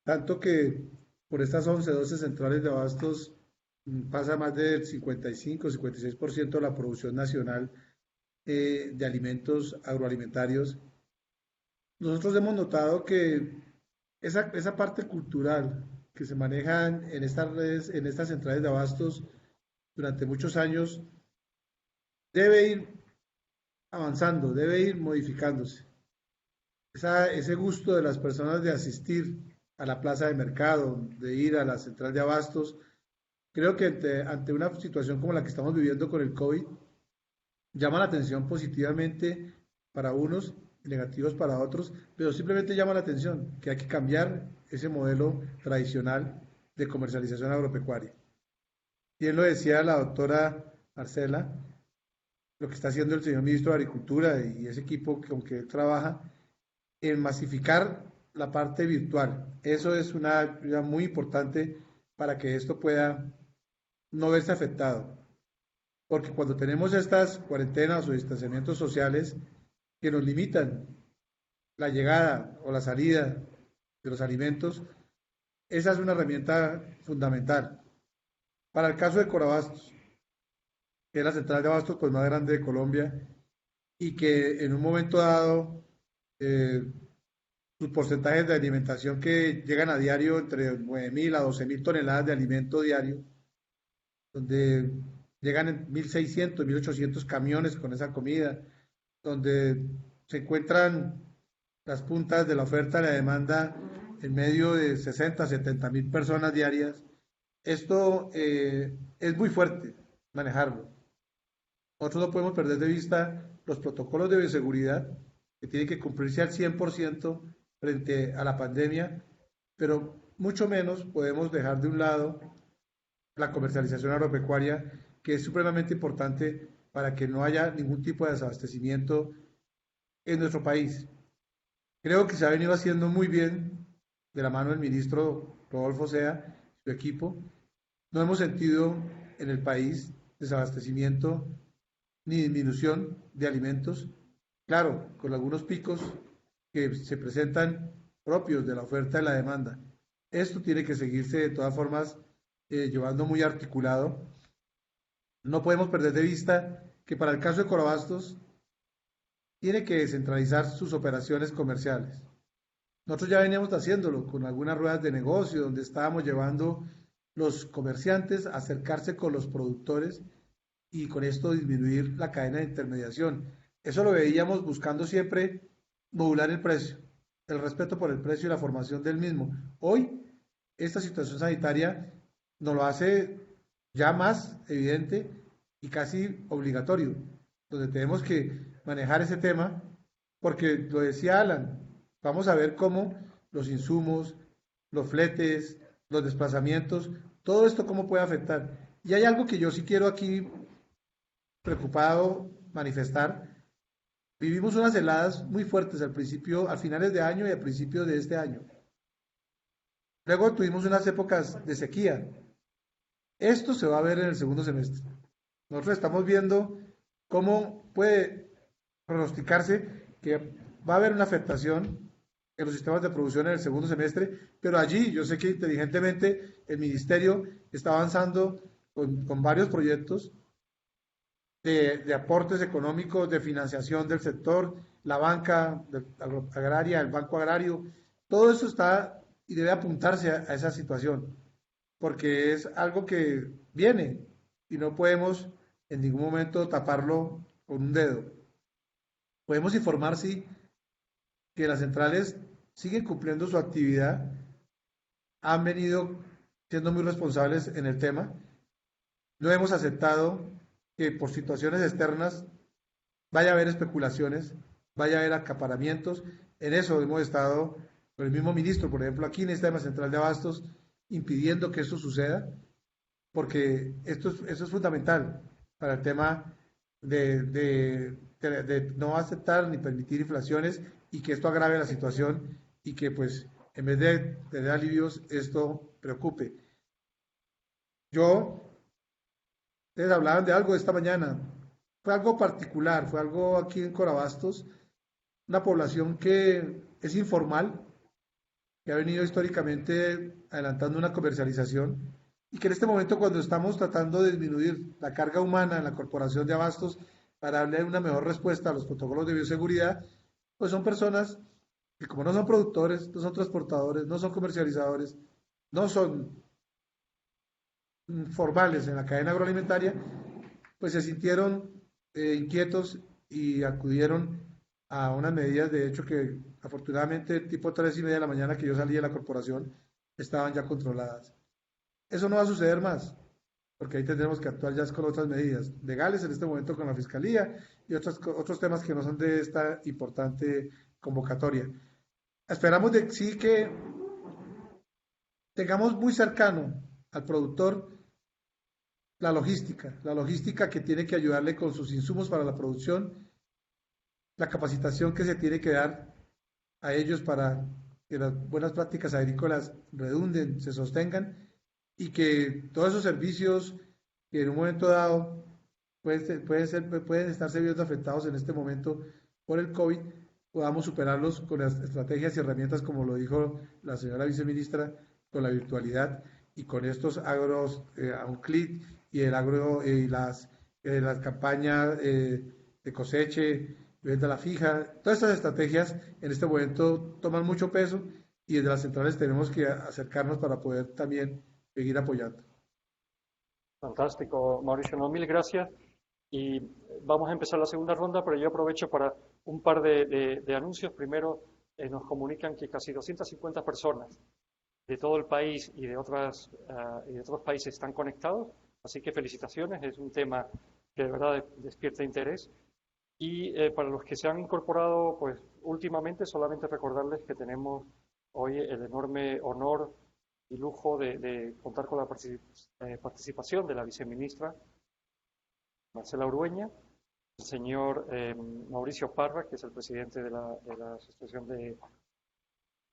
Speaker 3: tanto que por estas 11, 12 centrales de abastos pasa más del 55, 56% de la producción nacional de alimentos agroalimentarios. Nosotros hemos notado que esa parte cultural que se maneja en estas redes, en estas centrales de abastos durante muchos años, debe ir avanzando, debe ir modificándose. Ese gusto de las personas de asistir a la plaza de mercado, de ir a la central de abastos, creo que ante una situación como la que estamos viviendo con el COVID, llama la atención positivamente para unos y negativos para otros, pero simplemente llama la atención que hay que cambiar ese modelo tradicional de comercialización agropecuaria. Bien lo decía la doctora Marcela, lo que está haciendo el señor ministro de Agricultura y ese equipo con que él trabaja en masificar la parte virtual. Eso es una ayuda muy importante para que esto pueda no verse afectado. Porque cuando tenemos estas cuarentenas o distanciamientos sociales que nos limitan la llegada o la salida de los alimentos, esa es una herramienta fundamental. Para el caso de Corabastos, que es la central de abastos pues, más grande de Colombia y que en un momento dado sus porcentajes de alimentación que llegan a diario entre 9.000 a 12.000 toneladas de alimento diario, donde llegan en 1.600, 1.800 camiones con esa comida, donde se encuentran las puntas de la oferta y la demanda en medio de 60, 70.000 personas diarias. Esto es muy fuerte manejarlo. Nosotros no podemos perder de vista los protocolos de bioseguridad que tienen que cumplirse al 100% frente a la pandemia, pero mucho menos podemos dejar de un lado la comercialización agropecuaria, que es supremamente importante para que no haya ningún tipo de desabastecimiento en nuestro país. Creo que se ha venido haciendo muy bien de la mano del ministro Rodolfo Sea y su equipo. No hemos sentido en el país desabastecimiento ni disminución de alimentos, claro, con algunos picos que se presentan propios de la oferta y la demanda. Esto tiene que seguirse de todas formas llevando muy articulado. No podemos perder de vista que para el caso de Corabastos tiene que descentralizar sus operaciones comerciales. Nosotros ya veníamos haciéndolo con algunas ruedas de negocio donde estábamos llevando los comerciantes a acercarse con los productores y con esto disminuir la cadena de intermediación. Eso lo veíamos buscando siempre modular el precio, el respeto por el precio y la formación del mismo. Hoy, esta situación sanitaria nos lo hace ya más evidente y casi obligatorio, donde tenemos que manejar ese tema, porque lo decía Alan, vamos a ver cómo los insumos, los fletes, los desplazamientos, todo esto cómo puede afectar. Y hay algo que yo sí quiero aquí preocupado manifestar. Vivimos unas heladas muy fuertes al principio, a finales de año y a principios de este año. Luego tuvimos unas épocas de sequía. Esto se va a ver en el segundo semestre. Nosotros estamos viendo cómo puede pronosticarse que va a haber una afectación en los sistemas de producción en el segundo semestre, pero allí yo sé que inteligentemente el ministerio está avanzando con varios proyectos de aportes económicos, de financiación del sector, la banca agraria, el banco agrario, todo eso está y debe apuntarse a esa situación, porque es algo que viene y no podemos en ningún momento taparlo con un dedo. Podemos informar, sí, que las centrales siguen cumpliendo su actividad, han venido siendo muy responsables en el tema. No hemos aceptado que por situaciones externas vaya a haber especulaciones, vaya a haber acaparamientos. En eso hemos estado con el mismo ministro, por ejemplo, aquí en el sistema central de abastos, impidiendo que esto suceda, porque eso es fundamental para el tema de no aceptar ni permitir inflaciones y que esto agrave la situación y que pues en vez de tener alivios esto preocupe. Ustedes hablaban de algo esta mañana, fue algo particular, fue algo aquí en Corabastos, una población que es informal, que ha venido históricamente adelantando una comercialización y que en este momento cuando estamos tratando de disminuir la carga humana en la corporación de abastos para darle una mejor respuesta a los protocolos de bioseguridad, pues son personas que como no son productores, no son transportadores, no son comercializadores, no son formales en la cadena agroalimentaria, pues se sintieron inquietos y acudieron a unas medidas, de hecho que afortunadamente tipo 3:30 de la mañana que yo salí de la corporación estaban ya controladas. Eso no va a suceder más, porque ahí tendremos que actuar ya con otras medidas legales en este momento con la Fiscalía y otros temas que no son de esta importante convocatoria. Esperamos de sí que tengamos muy cercano al productor la logística que tiene que ayudarle con sus insumos para la producción, la capacitación que se tiene que dar a ellos para que las buenas prácticas agrícolas redunden, se sostengan y que todos esos servicios que en un momento dado pueden estarse viendo afectados en este momento por el COVID, podamos superarlos con las estrategias y herramientas, como lo dijo la señora viceministra, con la virtualidad y con estos agros a un clic y el agro y las campañas de coseche, venta a la fija, todas estas estrategias en este momento toman mucho peso y desde las centrales tenemos que acercarnos para poder también seguir apoyando.
Speaker 1: Fantástico, Mauricio, no, mil gracias. Y vamos a empezar la segunda ronda, pero yo aprovecho para un par de anuncios. Primero, nos comunican que casi 250 personas de todo el país y de otros países están conectados, así que felicitaciones, es un tema que de verdad despierta interés. Y para los que se han incorporado, pues últimamente solamente recordarles que tenemos hoy el enorme honor y lujo de contar con la participación de la viceministra Marcela Urueña, el señor Mauricio Parra, que es el presidente de la Asociación de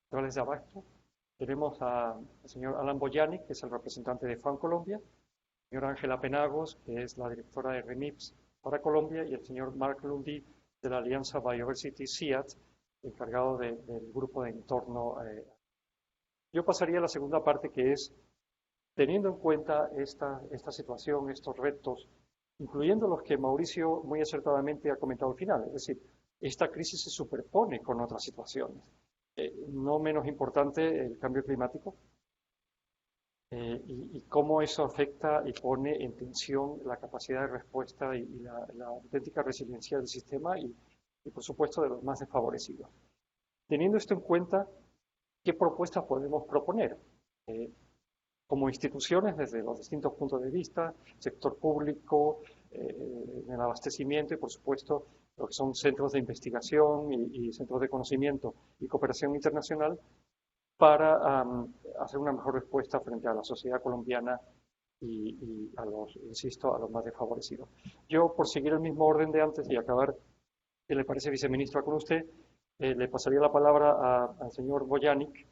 Speaker 1: Centrales de Abasto. Tenemos al señor Alan Boyani, que es el representante de FAN Colombia, el señor Ángela Penagos, que es la directora de REMIPS para Colombia, y el señor Mark Lundy de la Alianza Biodiversity CIAT, encargado del grupo de entorno. Yo pasaría a la segunda parte, que es, teniendo en cuenta esta situación, estos retos, incluyendo los que Mauricio muy acertadamente ha comentado al final, es decir, esta crisis se superpone con otras situaciones. No menos importante el cambio climático y cómo eso afecta y pone en tensión la capacidad de respuesta y la auténtica resiliencia del sistema y por supuesto de los más desfavorecidos. Teniendo esto en cuenta, ¿qué propuestas podemos proponer? Como instituciones, desde los distintos puntos de vista, sector público, en el abastecimiento y por supuesto lo que son centros de investigación y centros de conocimiento y cooperación internacional para hacer una mejor respuesta frente a la sociedad colombiana y a los, insisto, a los más desfavorecidos. Yo, por seguir el mismo orden de antes y acabar, ¿qué le parece, viceministra, con usted? Le pasaría la palabra al señor Boyanic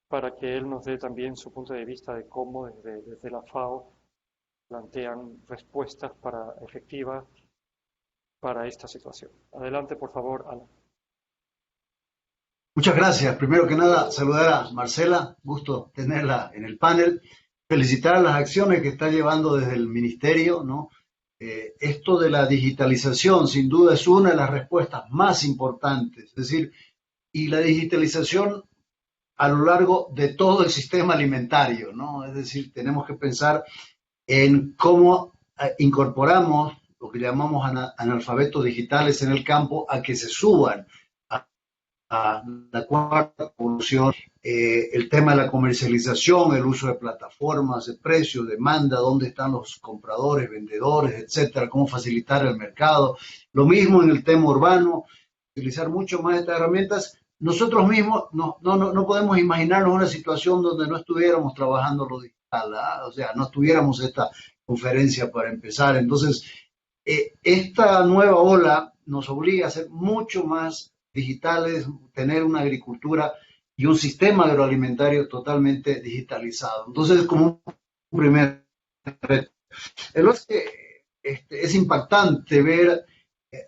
Speaker 1: para que él nos dé también su punto de vista de cómo desde la FAO plantean respuestas efectivas para esta situación. Adelante, por favor, Alan.
Speaker 2: Muchas gracias. Primero que nada, saludar a Marcela, gusto tenerla en el panel, felicitar las acciones que está llevando desde el Ministerio, ¿no? Esto de la digitalización, sin duda, es una de las respuestas más importantes, es decir, y la digitalización a lo largo de todo el sistema alimentario, ¿no? Es decir, tenemos que pensar en cómo incorporamos lo que llamamos analfabetos digitales en el campo a que se suban la cuarta evolución, el tema de la comercialización, el uso de plataformas, de precios, demanda, dónde están los compradores, vendedores, etcétera, cómo facilitar el mercado. Lo mismo en el tema urbano, utilizar mucho más estas herramientas. Nosotros mismos no podemos imaginarnos una situación donde no estuviéramos trabajando lo digital, ¿ah? O sea, no tuviéramos esta conferencia para empezar. Entonces, esta nueva ola nos obliga a ser mucho más digitales, tener una agricultura y un sistema agroalimentario totalmente digitalizado. Entonces, es como un primer reto. El otro es impactante ver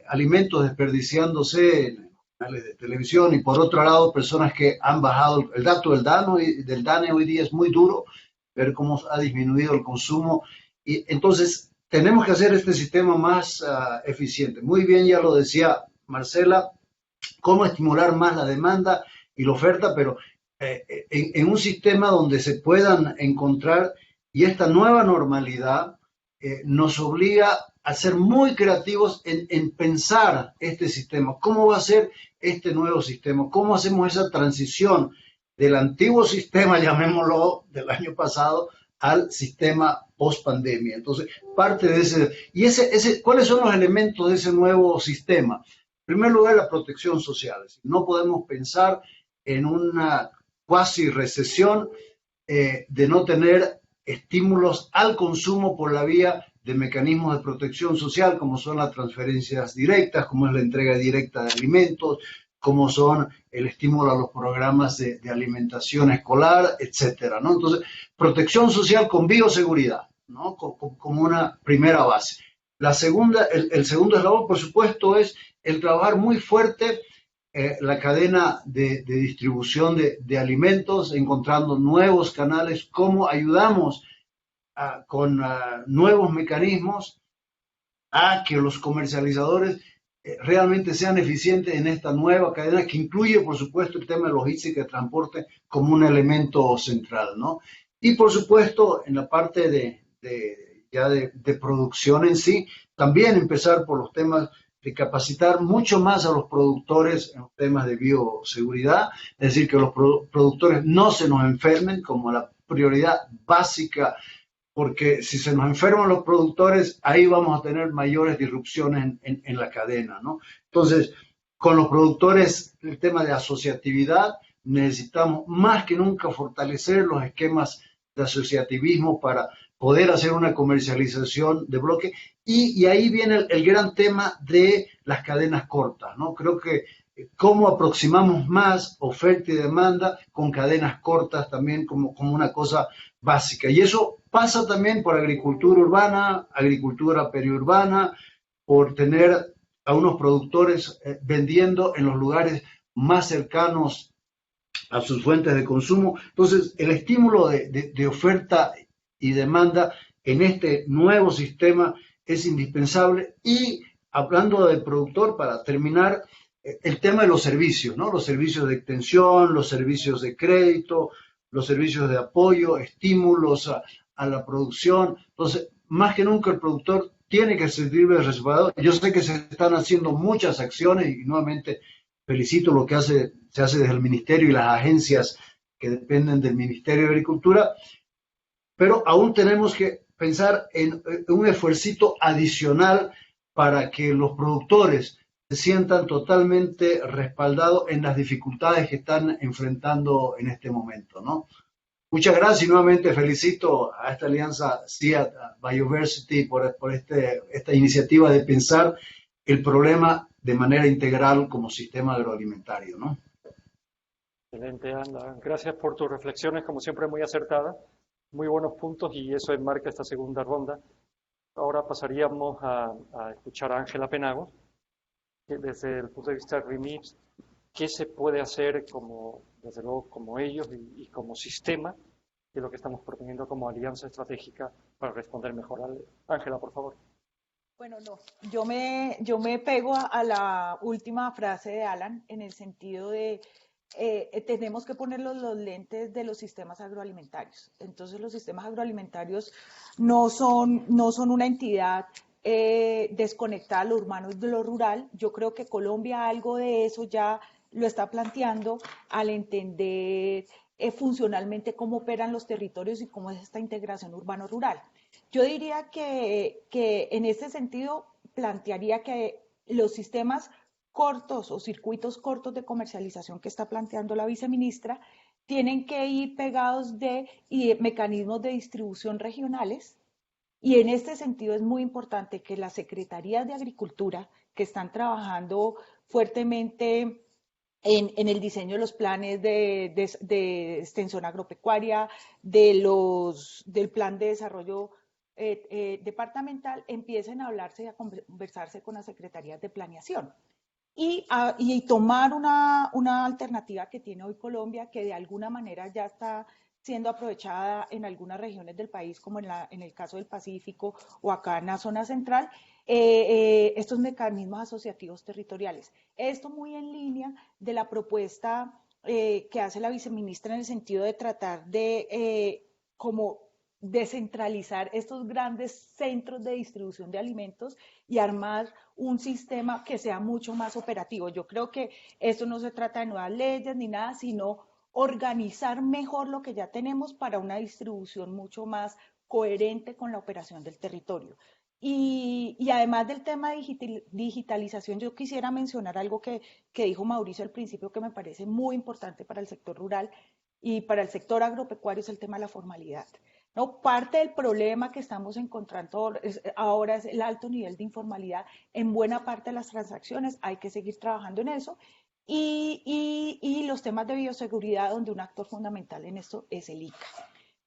Speaker 2: alimentos desperdiciándose en canales de televisión y por otro lado personas que han bajado el dato del DANE hoy día es muy duro ver cómo ha disminuido el consumo y entonces tenemos que hacer este sistema más eficiente. Muy bien, ya lo decía Marcela, cómo estimular más la demanda y la oferta, pero en un sistema donde se puedan encontrar y esta nueva normalidad nos obliga a ser muy creativos en pensar este sistema, cómo va a ser este nuevo sistema, cómo hacemos esa transición del antiguo sistema, llamémoslo, del año pasado, al sistema post pandemia. Entonces, parte de ¿cuáles son los elementos de ese nuevo sistema? En primer lugar, la protección social. No podemos pensar en una cuasi recesión de no tener estímulos al consumo por la vía de mecanismos de protección social, como son las transferencias directas, como es la entrega directa de alimentos, como son el estímulo a los programas de alimentación escolar, etcétera, ¿no? Entonces, protección social con bioseguridad, ¿no? Como una primera base. La segunda, el segundo eslabón, por supuesto, es el trabajar muy fuerte la cadena de distribución de alimentos, encontrando nuevos canales, cómo ayudamos con nuevos mecanismos a que los comercializadores realmente sean eficientes en esta nueva cadena que incluye, por supuesto, el tema de logística y transporte como un elemento central, ¿no? Y, por supuesto, en la parte de producción en sí, también empezar por los temas de capacitar mucho más a los productores en los temas de bioseguridad, es decir, que los productores no se nos enfermen como la prioridad básica, porque si se nos enferman los productores, ahí vamos a tener mayores disrupciones en la cadena, ¿no? Entonces, con los productores, el tema de asociatividad, necesitamos más que nunca fortalecer los esquemas de asociativismo para poder hacer una comercialización de bloque. Y ahí viene el gran tema de las cadenas cortas, ¿no? Creo que cómo aproximamos más oferta y demanda con cadenas cortas también como una cosa básica. Y eso pasa también por agricultura urbana, agricultura periurbana, por tener a unos productores vendiendo en los lugares más cercanos a sus fuentes de consumo. Entonces, el estímulo de oferta y demanda en este nuevo sistema es indispensable. Y hablando del productor, para terminar, el tema de los servicios, ¿no? Los servicios de extensión, los servicios de crédito, los servicios de apoyo, estímulos a la producción. Entonces, más que nunca el productor tiene que sentirse respaldado. Yo sé que se están haciendo muchas acciones y nuevamente felicito lo que se hace desde el Ministerio y las agencias que dependen del Ministerio de Agricultura, pero aún tenemos que pensar en un esfuercito adicional para que los productores se sientan totalmente respaldados en las dificultades que están enfrentando en este momento, ¿no? Muchas gracias y nuevamente felicito a esta alianza CIAT Bioversity por esta iniciativa de pensar el problema de manera integral como sistema agroalimentario, ¿no?
Speaker 1: Excelente, Ana. Gracias por tus reflexiones, como siempre muy acertadas, muy buenos puntos y eso enmarca esta segunda ronda. Ahora pasaríamos a escuchar a Ángela Penagos, que desde el punto de vista de REMIPS, qué se puede hacer desde luego como ellos y como sistema, que es lo que estamos proponiendo como alianza estratégica para responder mejor. Ángela, por favor.
Speaker 4: Bueno, no, yo me pego a la última frase de Alan en el sentido de tenemos que poner los lentes de los sistemas agroalimentarios. Entonces los sistemas agroalimentarios no son una entidad desconectada a lo urbano y de lo rural. Yo creo que Colombia algo de eso ya lo está planteando al entender funcionalmente cómo operan los territorios y cómo es esta integración urbano-rural. Yo diría que en este sentido plantearía que los sistemas cortos o circuitos cortos de comercialización que está planteando la viceministra tienen que ir pegados de mecanismos de distribución regionales, y en este sentido es muy importante que las secretarías de Agricultura, que están trabajando fuertemente en el diseño de los planes de extensión agropecuaria, del plan de desarrollo departamental, empiecen a hablarse y a conversarse con las secretarías de planeación. Y tomar una alternativa que tiene hoy Colombia, que de alguna manera ya está siendo aprovechada en algunas regiones del país, como en el caso del Pacífico o acá en la zona central, estos mecanismos asociativos territoriales. Esto muy en línea de la propuesta que hace la viceministra en el sentido de tratar de como descentralizar estos grandes centros de distribución de alimentos y armar un sistema que sea mucho más operativo. Yo creo que esto no se trata de nuevas leyes ni nada, sino organizar mejor lo que ya tenemos para una distribución mucho más coherente con la operación del territorio. Y además del tema de digitalización, yo quisiera mencionar algo que dijo Mauricio al principio, que me parece muy importante para el sector rural y para el sector agropecuario, es el tema de la formalidad. ¿No? Parte del problema que estamos encontrando ahora es el alto nivel de informalidad en buena parte de las transacciones. Hay que seguir trabajando en eso. Y los temas de bioseguridad, donde un actor fundamental en esto es el ICA,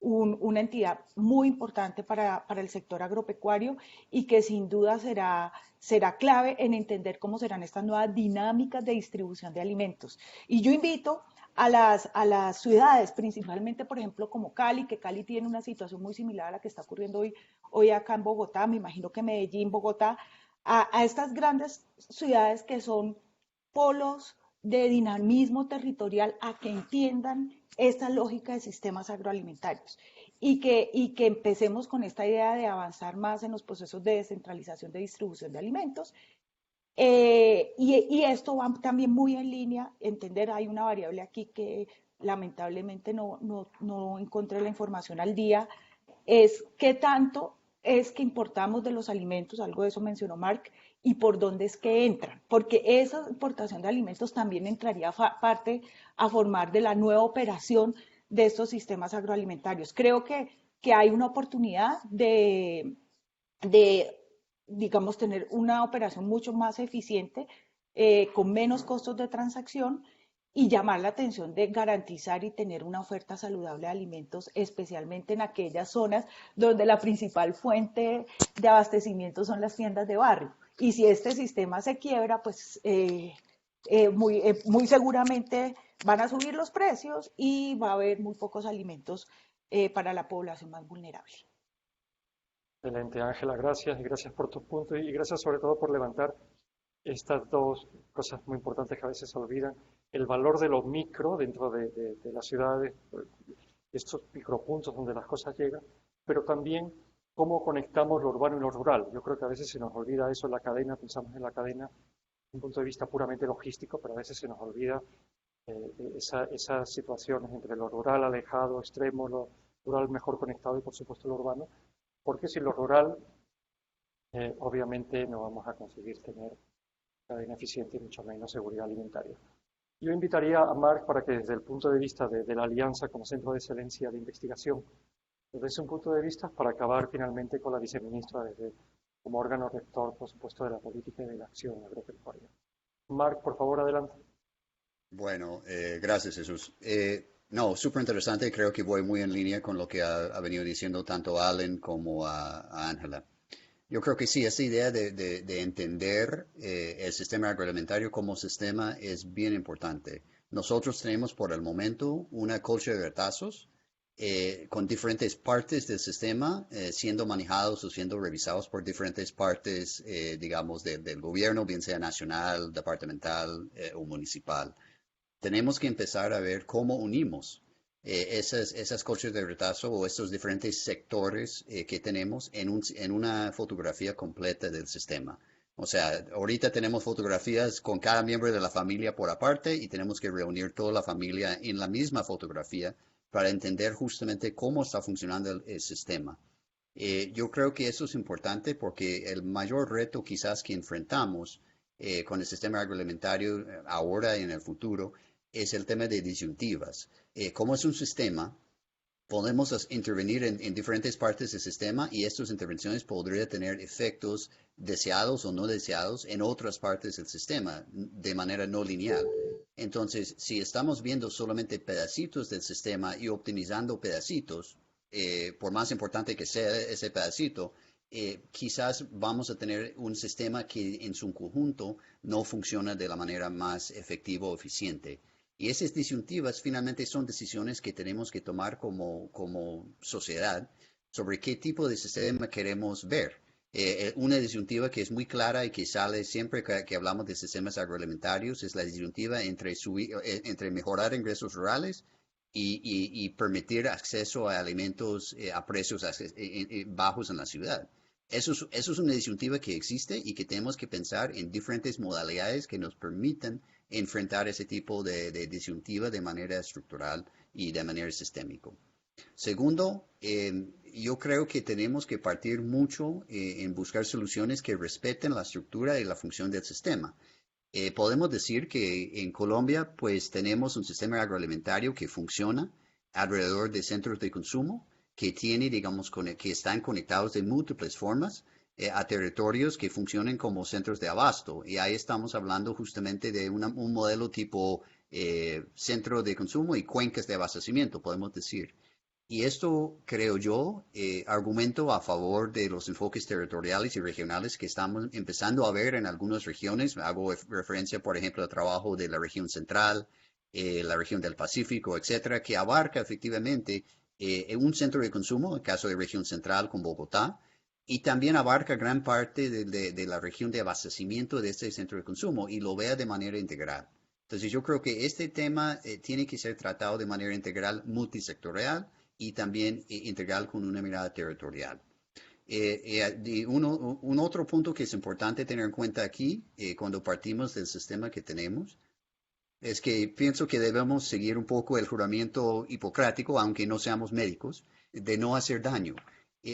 Speaker 4: una entidad muy importante para el sector agropecuario y que sin duda será clave en entender cómo serán estas nuevas dinámicas de distribución de alimentos. Y yo invito a las ciudades, principalmente, por ejemplo, como Cali, que Cali tiene una situación muy similar a la que está ocurriendo hoy acá en Bogotá, me imagino que Medellín, Bogotá, a estas grandes ciudades que son polos de dinamismo territorial, a que entiendan esta lógica de sistemas agroalimentarios y que empecemos con esta idea de avanzar más en los procesos de descentralización de distribución de alimentos. Y esto va también muy en línea, entender, hay una variable aquí que lamentablemente no encontré la información al día, es qué tanto es que importamos de los alimentos, algo de eso mencionó Marc, y por dónde es que entran, porque esa importación de alimentos también entraría parte a formar de la nueva operación de estos sistemas agroalimentarios. Creo que hay una oportunidad de digamos, tener una operación mucho más eficiente, con menos costos de transacción, y llamar la atención de garantizar y tener una oferta saludable de alimentos, especialmente en aquellas zonas donde la principal fuente de abastecimiento son las tiendas de barrio. Y si este sistema se quiebra, pues muy seguramente van a subir los precios y va a haber muy pocos alimentos para la población más vulnerable.
Speaker 1: Excelente, Ángela, gracias y gracias por tus puntos y gracias sobre todo por levantar estas dos cosas muy importantes que a veces se olvidan, el valor de lo micro dentro de las ciudades, estos micropuntos donde las cosas llegan, pero también cómo conectamos lo urbano y lo rural. Yo creo que a veces se nos olvida eso en la cadena, pensamos en la cadena desde un punto de vista puramente logístico, pero a veces se nos olvida esas situaciones entre lo rural alejado, extremo, lo rural mejor conectado y por supuesto lo urbano, porque sin lo rural obviamente no vamos a conseguir tener cadena eficiente y mucho menos seguridad alimentaria. Yo invitaría a Marc para que desde el punto de vista de la Alianza como Centro de Excelencia de Investigación, desde un punto de vista para acabar finalmente con la viceministra como órgano rector, por supuesto, de la política y de la acción agropecuaria. Marc, por favor, adelante.
Speaker 6: Bueno, gracias, Jesús. No, súper interesante. Creo que voy muy en línea con lo que ha venido diciendo tanto Allen como a Ángela. Yo creo que sí, esa idea de entender el sistema agroalimentario como sistema es bien importante. Nosotros tenemos por el momento una colcha de retazos con diferentes partes del sistema siendo manejados o siendo revisados por diferentes partes, digamos, del gobierno, bien sea nacional, departamental o municipal. Tenemos que empezar a ver cómo unimos esas colchas de retazo o estos diferentes sectores que tenemos en una fotografía completa del sistema. O sea, ahorita tenemos fotografías con cada miembro de la familia por aparte y tenemos que reunir toda la familia en la misma fotografía para entender justamente cómo está funcionando el sistema. Yo creo que eso es importante porque el mayor reto quizás que enfrentamos con el sistema agroalimentario ahora y en el futuro es el tema de disyuntivas. Como es un sistema, podemos intervenir en diferentes partes del sistema y estas intervenciones podrían tener efectos deseados o no deseados en otras partes del sistema de manera no lineal. Entonces, si estamos viendo solamente pedacitos del sistema y optimizando pedacitos, por más importante que sea ese pedacito, quizás vamos a tener un sistema que en su conjunto no funciona de la manera más efectiva o eficiente. Y esas disyuntivas finalmente son decisiones que tenemos que tomar como sociedad sobre qué tipo de sistema queremos ver. Una disyuntiva que es muy clara y que sale siempre que hablamos de sistemas agroalimentarios es la disyuntiva entre mejorar ingresos rurales y permitir acceso a alimentos a precios bajos en la ciudad. Eso es una disyuntiva que existe y que tenemos que pensar en diferentes modalidades que nos permitan enfrentar ese tipo de disyuntiva de manera estructural y de manera sistémica. Segundo, yo creo que tenemos que partir mucho en buscar soluciones que respeten la estructura y la función del sistema. Podemos decir que en Colombia pues tenemos un sistema agroalimentario que funciona alrededor de centros de consumo que tiene, digamos, que están conectados de múltiples formas a territorios que funcionen como centros de abasto. Y ahí estamos hablando justamente de un modelo tipo centro de consumo y cuencas de abastecimiento, podemos decir. Y esto, creo yo, argumento a favor de los enfoques territoriales y regionales que estamos empezando a ver en algunas regiones. Hago referencia, por ejemplo, al trabajo de la región central, la región del Pacífico, etcétera, que abarca efectivamente un centro de consumo, en el caso de región central con Bogotá, y también abarca gran parte de la región de abastecimiento de este centro de consumo y lo vea de manera integral. Entonces yo creo que este tema tiene que ser tratado de manera integral, multisectorial y también integral con una mirada territorial. Un otro punto que es importante tener en cuenta aquí, cuando partimos del sistema que tenemos, es que pienso que debemos seguir un poco el juramento hipocrático, aunque no seamos médicos, de no hacer daño.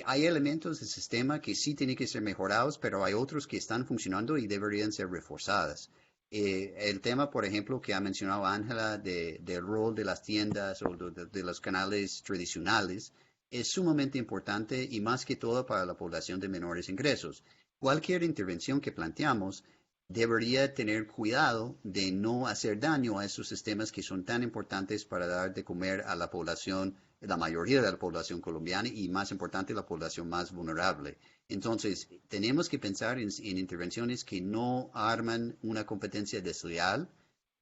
Speaker 6: Hay elementos del sistema que sí tienen que ser mejorados, pero hay otros que están funcionando y deberían ser reforzadas. El tema, por ejemplo, que ha mencionado Ángela del rol de las tiendas o de los canales tradicionales es sumamente importante y más que todo para la población de menores ingresos. Cualquier intervención que planteamos debería tener cuidado de no hacer daño a esos sistemas que son tan importantes para dar de comer a la población, la mayoría de la población colombiana y más importante la población más vulnerable. Entonces, tenemos que pensar en intervenciones que no arman una competencia desleal,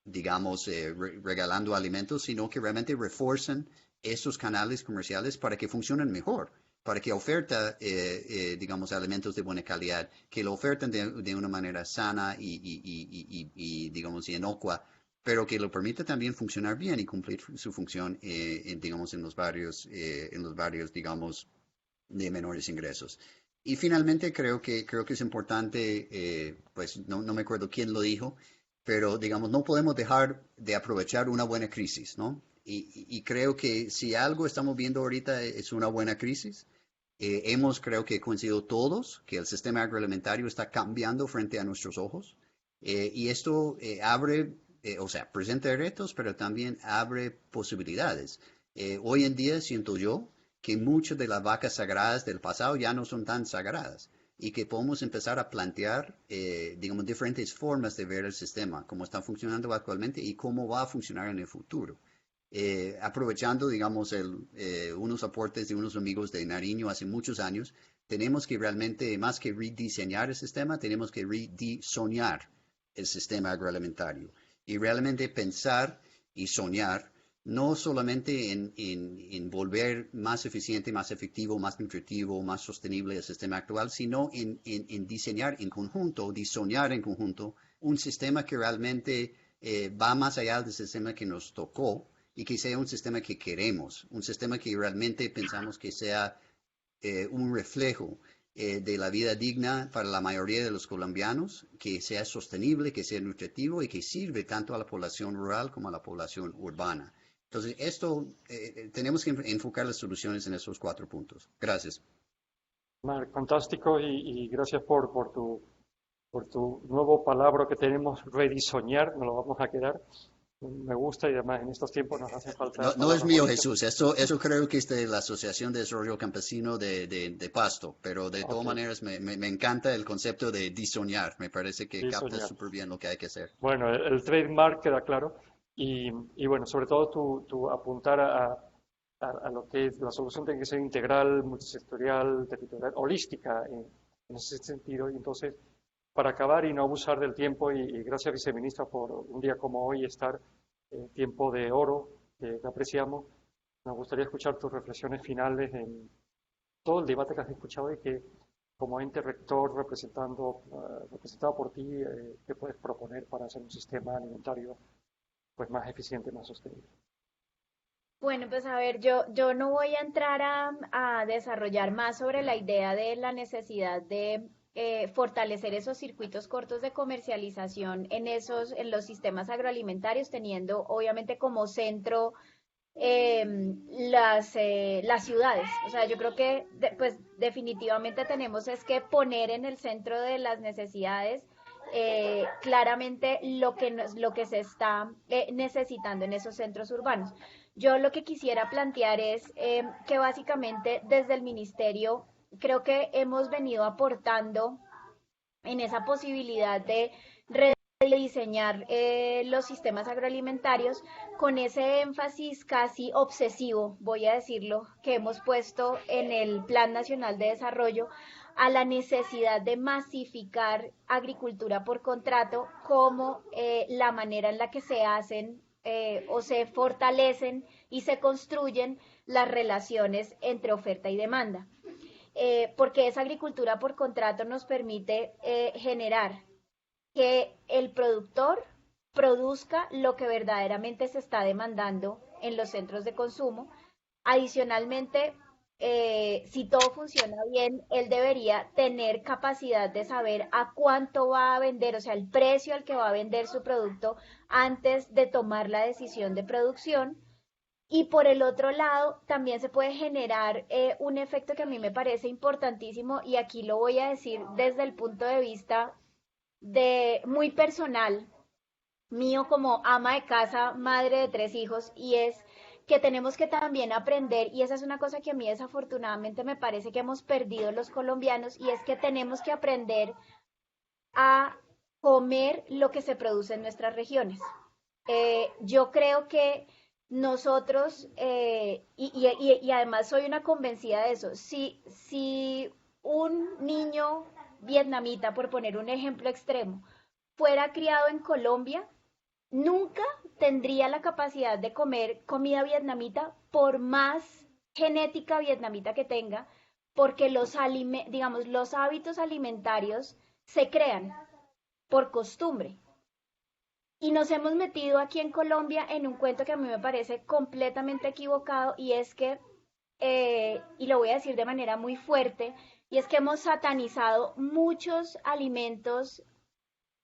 Speaker 6: digamos, regalando alimentos, sino que realmente refuerzan esos canales comerciales para que funcionen mejor, para que oferta, digamos, alimentos de buena calidad, que lo oferten de una manera sana y digamos, inocua, pero que lo permita también funcionar bien y cumplir su función, digamos, en los barrios, digamos, de menores ingresos. Y finalmente creo que es importante, pues no me acuerdo quién lo dijo, pero digamos, no podemos dejar de aprovechar una buena crisis, ¿no? Y creo que si algo estamos viendo ahorita es una buena crisis. Creo que coincidido todos que el sistema agroalimentario está cambiando frente a nuestros ojos y esto presenta retos, pero también abre posibilidades. Hoy en día siento yo que muchas de las vacas sagradas del pasado ya no son tan sagradas y que podemos empezar a plantear, digamos, diferentes formas de ver el sistema, cómo está funcionando actualmente y cómo va a funcionar en el futuro. Aprovechando, digamos, unos aportes de unos amigos de Nariño hace muchos años, tenemos que realmente, más que rediseñar el sistema, tenemos que rediseñar el sistema agroalimentario y realmente pensar y soñar no solamente en volver más eficiente, más efectivo, más nutritivo, más sostenible el sistema actual, sino en diseñar en conjunto, diseñar en conjunto un sistema que realmente va más allá del sistema que nos tocó y que sea un sistema que queremos, un sistema que realmente pensamos que sea un reflejo de la vida digna para la mayoría de los colombianos, que sea sostenible, que sea nutritivo y que sirve tanto a la población rural como a la población urbana. Entonces, tenemos que enfocar las soluciones en esos 4 puntos. Gracias.
Speaker 1: Marc, fantástico y gracias por tu nuevo palabra que tenemos, rediseñar, nos lo vamos a quedar. Me gusta y además en estos tiempos nos hace falta.
Speaker 6: No es mío, Jesús, eso creo que es de la Asociación de Desarrollo Campesino de Pasto, pero de todas maneras me encanta el concepto de diseñar, me parece que capta súper bien lo que hay que hacer.
Speaker 1: Bueno, el trademark queda claro y bueno, sobre todo tu apuntar a lo que es la solución tiene que ser integral, multisectorial, territorial, holística en ese sentido. Y entonces, para acabar y no abusar del tiempo, y gracias, viceministra, por un día como hoy estar en tiempo de oro, que apreciamos, nos gustaría escuchar tus reflexiones finales en todo el debate que has escuchado y que, como ente rector representado por ti, ¿qué puedes proponer para hacer un sistema alimentario pues más eficiente, más sostenible?
Speaker 5: Bueno, pues a ver, yo no voy a entrar a desarrollar más sobre la idea de la necesidad de fortalecer esos circuitos cortos de comercialización en los sistemas agroalimentarios, teniendo obviamente como centro las ciudades. O sea, yo creo que pues definitivamente tenemos es que poner en el centro de las necesidades claramente lo que se está necesitando en esos centros urbanos. Yo lo que quisiera plantear es que básicamente desde el ministerio creo que hemos venido aportando en esa posibilidad de rediseñar los sistemas agroalimentarios con ese énfasis casi obsesivo, voy a decirlo, que hemos puesto en el Plan Nacional de Desarrollo a la necesidad de masificar agricultura por contrato como la manera en la que se hacen o se fortalecen y se construyen las relaciones entre oferta y demanda. Porque esa agricultura por contrato nos permite generar que el productor produzca lo que verdaderamente se está demandando en los centros de consumo. Adicionalmente, si todo funciona bien, él debería tener capacidad de saber a cuánto va a vender, o sea, el precio al que va a vender su producto antes de tomar la decisión de producción. Y por el otro lado, también se puede generar un efecto que a mí me parece importantísimo, y aquí lo voy a decir desde el punto de vista muy personal, mío como ama de casa, madre de 3 hijos, y es que tenemos que también aprender, y esa es una cosa que a mí desafortunadamente me parece que hemos perdido los colombianos, y es que tenemos que aprender a comer lo que se produce en nuestras regiones. Yo creo que nosotros, y además soy una convencida de eso, si un niño vietnamita, por poner un ejemplo extremo, fuera criado en Colombia, nunca tendría la capacidad de comer comida vietnamita por más genética vietnamita que tenga, porque digamos, los hábitos alimentarios se crean por costumbre. Y nos hemos metido aquí en Colombia en un cuento que a mí me parece completamente equivocado, y es que, y lo voy a decir de manera muy fuerte, y es que hemos satanizado muchos alimentos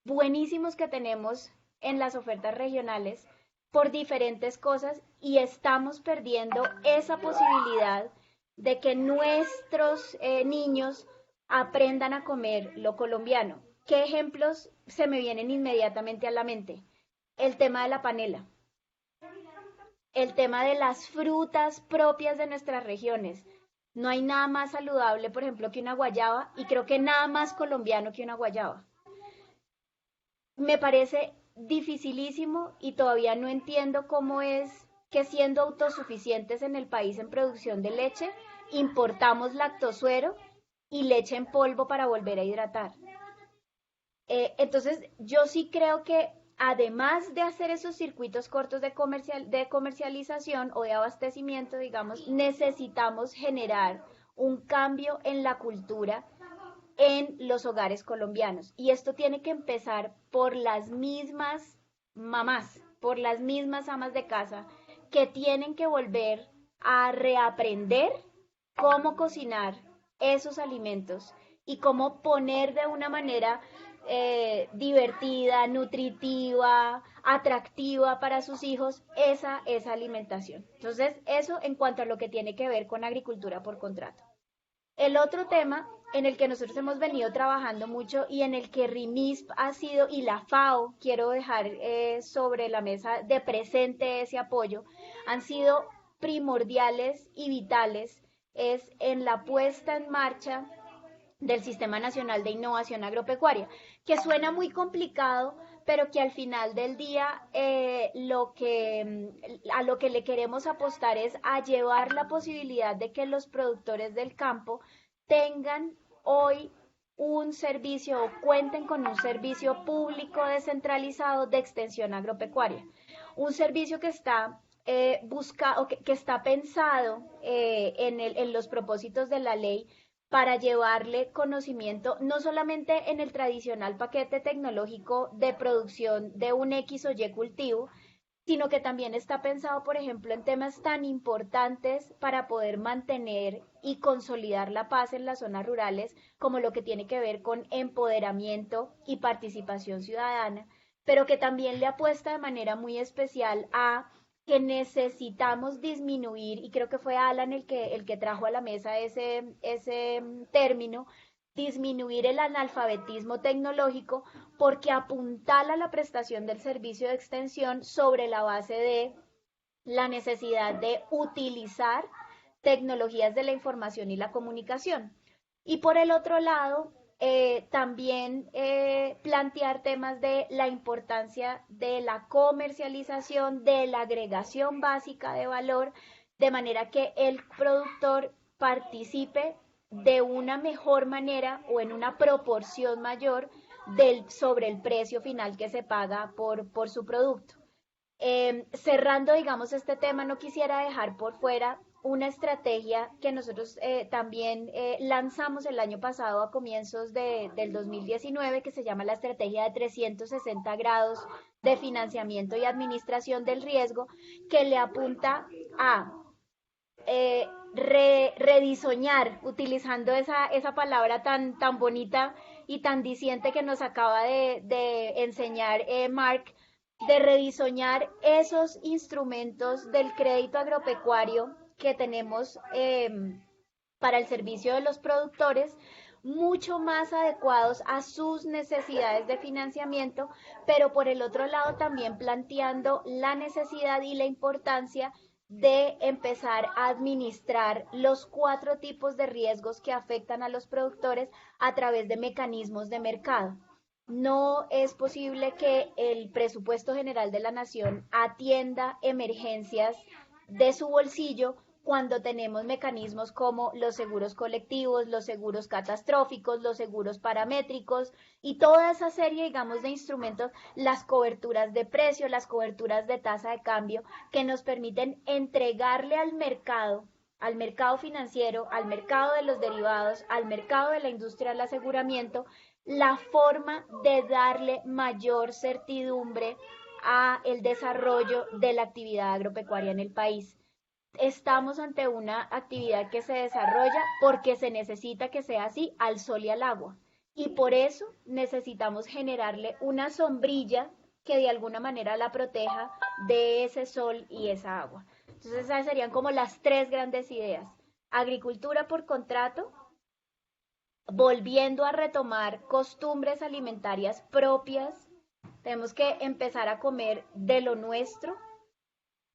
Speaker 5: buenísimos que tenemos en las ofertas regionales por diferentes cosas, y estamos perdiendo esa posibilidad de que nuestros niños aprendan a comer lo colombiano. ¿Qué ejemplos se me vienen inmediatamente a la mente? El tema de la panela, el tema de las frutas propias de nuestras regiones. No hay nada más saludable, por ejemplo, que una guayaba, y creo que nada más colombiano que una guayaba. Me parece dificilísimo, y todavía no entiendo cómo es que, siendo autosuficientes en el país en producción de leche, importamos lactosuero y leche en polvo para volver a hidratar. Entonces, yo sí creo que además de hacer esos circuitos cortos de comercialización o de abastecimiento, digamos, necesitamos generar un cambio en la cultura en los hogares colombianos. Y esto tiene que empezar por las mismas mamás, por las mismas amas de casa, que tienen que volver a reaprender cómo cocinar esos alimentos y cómo poner de una manera divertida, nutritiva, atractiva para sus hijos esa alimentación. Entonces, eso en cuanto a lo que tiene que ver con agricultura por contrato. El otro tema en el que nosotros hemos venido trabajando mucho y en el que RIMISP ha sido, y la FAO, quiero dejar sobre la mesa de presente ese apoyo, han sido primordiales y vitales, es en la puesta en marcha del Sistema Nacional de Innovación Agropecuaria, que suena muy complicado, pero que al final del día a lo que le queremos apostar es a llevar la posibilidad de que los productores del campo tengan hoy un servicio o cuenten con un servicio público descentralizado de extensión agropecuaria. Un servicio que está que está pensado en los propósitos de la ley para llevarle conocimiento no solamente en el tradicional paquete tecnológico de producción de un X o Y cultivo, sino que también está pensado, por ejemplo, en temas tan importantes para poder mantener y consolidar la paz en las zonas rurales, como lo que tiene que ver con empoderamiento y participación ciudadana, pero que también le apuesta de manera muy especial a que necesitamos disminuir, y creo que fue Alan el que trajo a la mesa ese término, disminuir el analfabetismo tecnológico, porque apuntala la prestación del servicio de extensión sobre la base de la necesidad de utilizar tecnologías de la información y la comunicación. Y por el otro lado, también plantear temas de la importancia de la comercialización, de la agregación básica de valor, de manera que el productor participe de una mejor manera o en una proporción mayor sobre el precio final que se paga por su producto. Cerrando, digamos, este tema, no quisiera dejar por fuera una estrategia que nosotros también lanzamos el año pasado a comienzos del 2019, que se llama la estrategia de 360 grados de financiamiento y administración del riesgo, que le apunta a rediseñar, utilizando esa palabra tan bonita y tan diciente que nos acaba de enseñar Mark, de rediseñar esos instrumentos del crédito agropecuario que tenemos para el servicio de los productores, mucho más adecuados a sus necesidades de financiamiento, pero por el otro lado también planteando la necesidad y la importancia de empezar a administrar los 4 tipos de riesgos que afectan a los productores a través de mecanismos de mercado. No es posible que el presupuesto general de la nación atienda emergencias de su bolsillo cuando tenemos mecanismos como los seguros colectivos, los seguros catastróficos, los seguros paramétricos y toda esa serie, digamos, de instrumentos, las coberturas de precio, las coberturas de tasa de cambio, que nos permiten entregarle al mercado financiero, al mercado de los derivados, al mercado de la industria del aseguramiento, la forma de darle mayor certidumbre a el desarrollo de la actividad agropecuaria en el país. Estamos ante una actividad que se desarrolla porque se necesita que sea así, al sol y al agua. Y por eso necesitamos generarle una sombrilla que de alguna manera la proteja de ese sol y esa agua. Entonces esas serían como las 3 grandes ideas. Agricultura por contrato, volviendo a retomar costumbres alimentarias propias. Tenemos que empezar a comer de lo nuestro.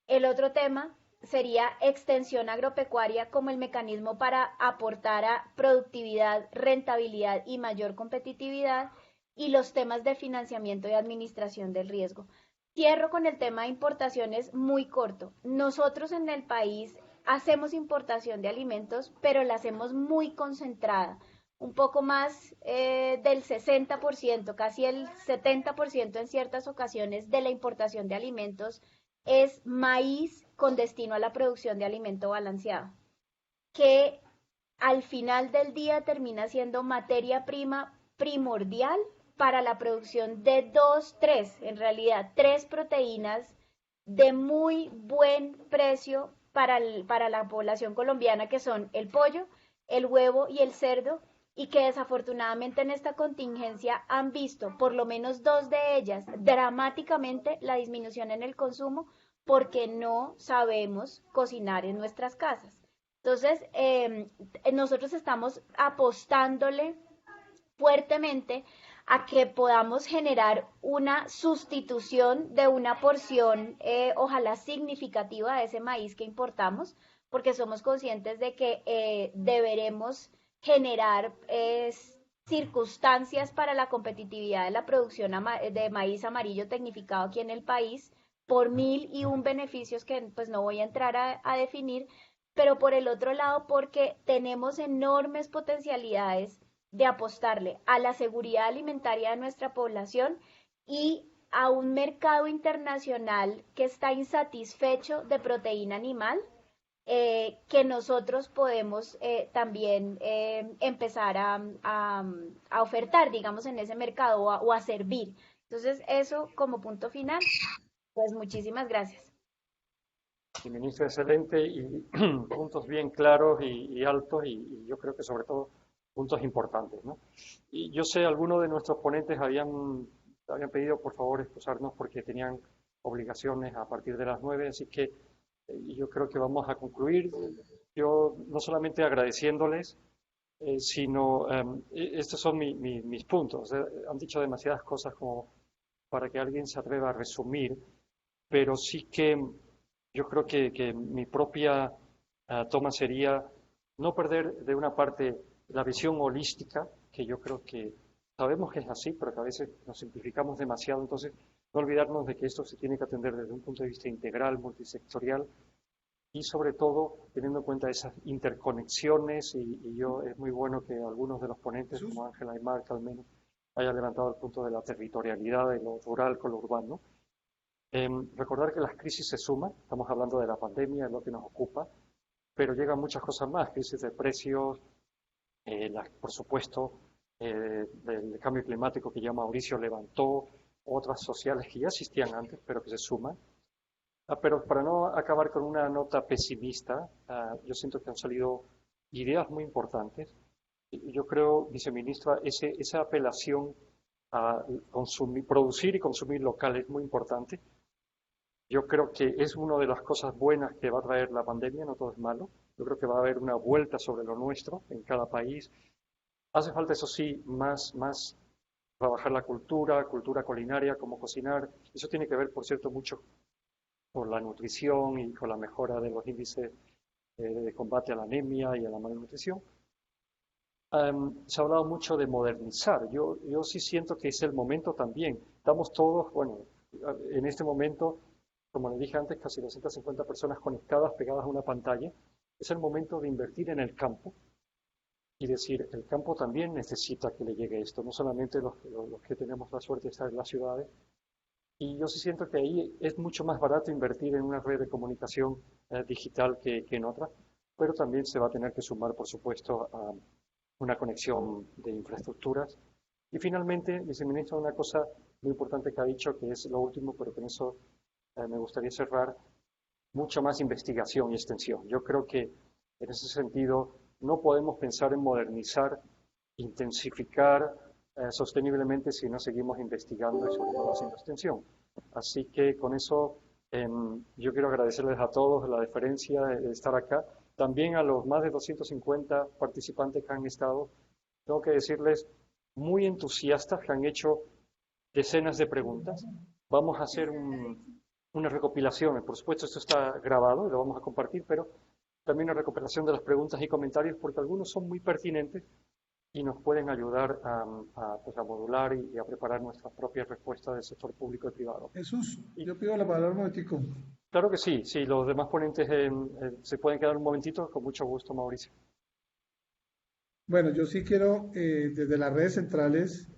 Speaker 5: El otro tema sería extensión agropecuaria como el mecanismo para aportar a productividad, rentabilidad y mayor competitividad, y los temas de financiamiento y administración del riesgo. Cierro con el tema de importaciones muy corto. Nosotros en el país hacemos importación de alimentos, pero la hacemos muy concentrada. Un poco más del 60%, casi el 70% en ciertas ocasiones de la importación de alimentos es maíz con destino a la producción de alimento balanceado, que al final del día termina siendo materia prima primordial para la producción de 3 proteínas de muy buen precio para la población colombiana, que son el pollo, el huevo y el cerdo, y que desafortunadamente en esta contingencia han visto, por lo menos 2 de ellas, dramáticamente la disminución en el consumo porque no sabemos cocinar en nuestras casas. Entonces, nosotros estamos apostándole fuertemente a que podamos generar una sustitución de una porción, ojalá significativa, de ese maíz que importamos, porque somos conscientes de que deberemos generar circunstancias para la competitividad de la producción de maíz amarillo tecnificado aquí en el país, por 1001 beneficios que pues no voy a entrar a definir, pero por el otro lado porque tenemos enormes potencialidades de apostarle a la seguridad alimentaria de nuestra población y a un mercado internacional que está insatisfecho de proteína animal, que nosotros podemos también empezar a ofertar, digamos, en ese mercado o a servir. Entonces, eso como punto final, pues muchísimas gracias.
Speaker 1: Sí, ministro, excelente y puntos bien claros y altos y yo creo que sobre todo puntos importantes, ¿no? Y yo sé, algunos de nuestros ponentes habían pedido por favor excusarnos porque tenían obligaciones a partir de las 9, así que yo creo que vamos a concluir. Yo no solamente agradeciéndoles, sino estos son mis puntos. Han dicho demasiadas cosas como para que alguien se atreva a resumir, pero sí que yo creo que mi propia toma sería no perder de una parte la visión holística, que yo creo que sabemos que es así, pero que a veces nos simplificamos demasiado, entonces no olvidarnos de que esto se tiene que atender desde un punto de vista integral, multisectorial, y sobre todo teniendo en cuenta esas interconexiones, y yo es muy bueno que algunos de los ponentes, como Ángela y Marc al menos, hayan levantado el punto de la territorialidad, de lo rural con lo urbano. Recordar que las crisis se suman, estamos hablando de la pandemia, es lo que nos ocupa, pero llegan muchas cosas más, crisis de precios, por supuesto, del cambio climático que ya Mauricio levantó, otras sociales que ya existían antes, pero que se suman. Pero para no acabar con una nota pesimista, yo siento que han salido ideas muy importantes. Yo creo, viceministra, esa apelación a producir y consumir local es muy importante. Yo creo que es una de las cosas buenas que va a traer la pandemia, no todo es malo. Yo creo que va a haber una vuelta sobre lo nuestro en cada país. Hace falta, eso sí, más trabajar la cultura culinaria, cómo cocinar. Eso tiene que ver, por cierto, mucho con la nutrición y con la mejora de los índices de combate a la anemia y a la malnutrición. Se ha hablado mucho de modernizar. Yo sí siento que es el momento también. Estamos todos, bueno, en este momento, como le dije antes, casi 250 personas conectadas, pegadas a una pantalla. Es el momento de invertir en el campo y decir, el campo también necesita que le llegue esto, no solamente los que tenemos la suerte de estar en las ciudades. Y yo sí siento que ahí es mucho más barato invertir en una red de comunicación digital que en otra, pero también se va a tener que sumar, por supuesto, a una conexión de infraestructuras. Y finalmente, viceministro, una cosa muy importante que ha dicho, que es lo último, pero con eso me gustaría cerrar, mucha más investigación y extensión. Yo creo que en ese sentido no podemos pensar en modernizar, intensificar sosteniblemente si no seguimos investigando y sobre todo haciendo extensión. Así que con eso yo quiero agradecerles a todos la deferencia de estar acá. También a los más de 250 participantes que han estado, tengo que decirles, muy entusiastas, que han hecho decenas de preguntas. Vamos a hacer una recopilación, por supuesto esto está grabado y lo vamos a compartir, pero también una recopilación de las preguntas y comentarios, porque algunos son muy pertinentes y nos pueden ayudar pues a modular y a preparar nuestras propias respuestas del sector público y privado.
Speaker 3: Jesús, yo pido la palabra un momentico.
Speaker 1: Claro que sí, si los demás ponentes se pueden quedar un momentito, con mucho gusto, Mauricio.
Speaker 3: Bueno, yo sí quiero, desde las redes centrales,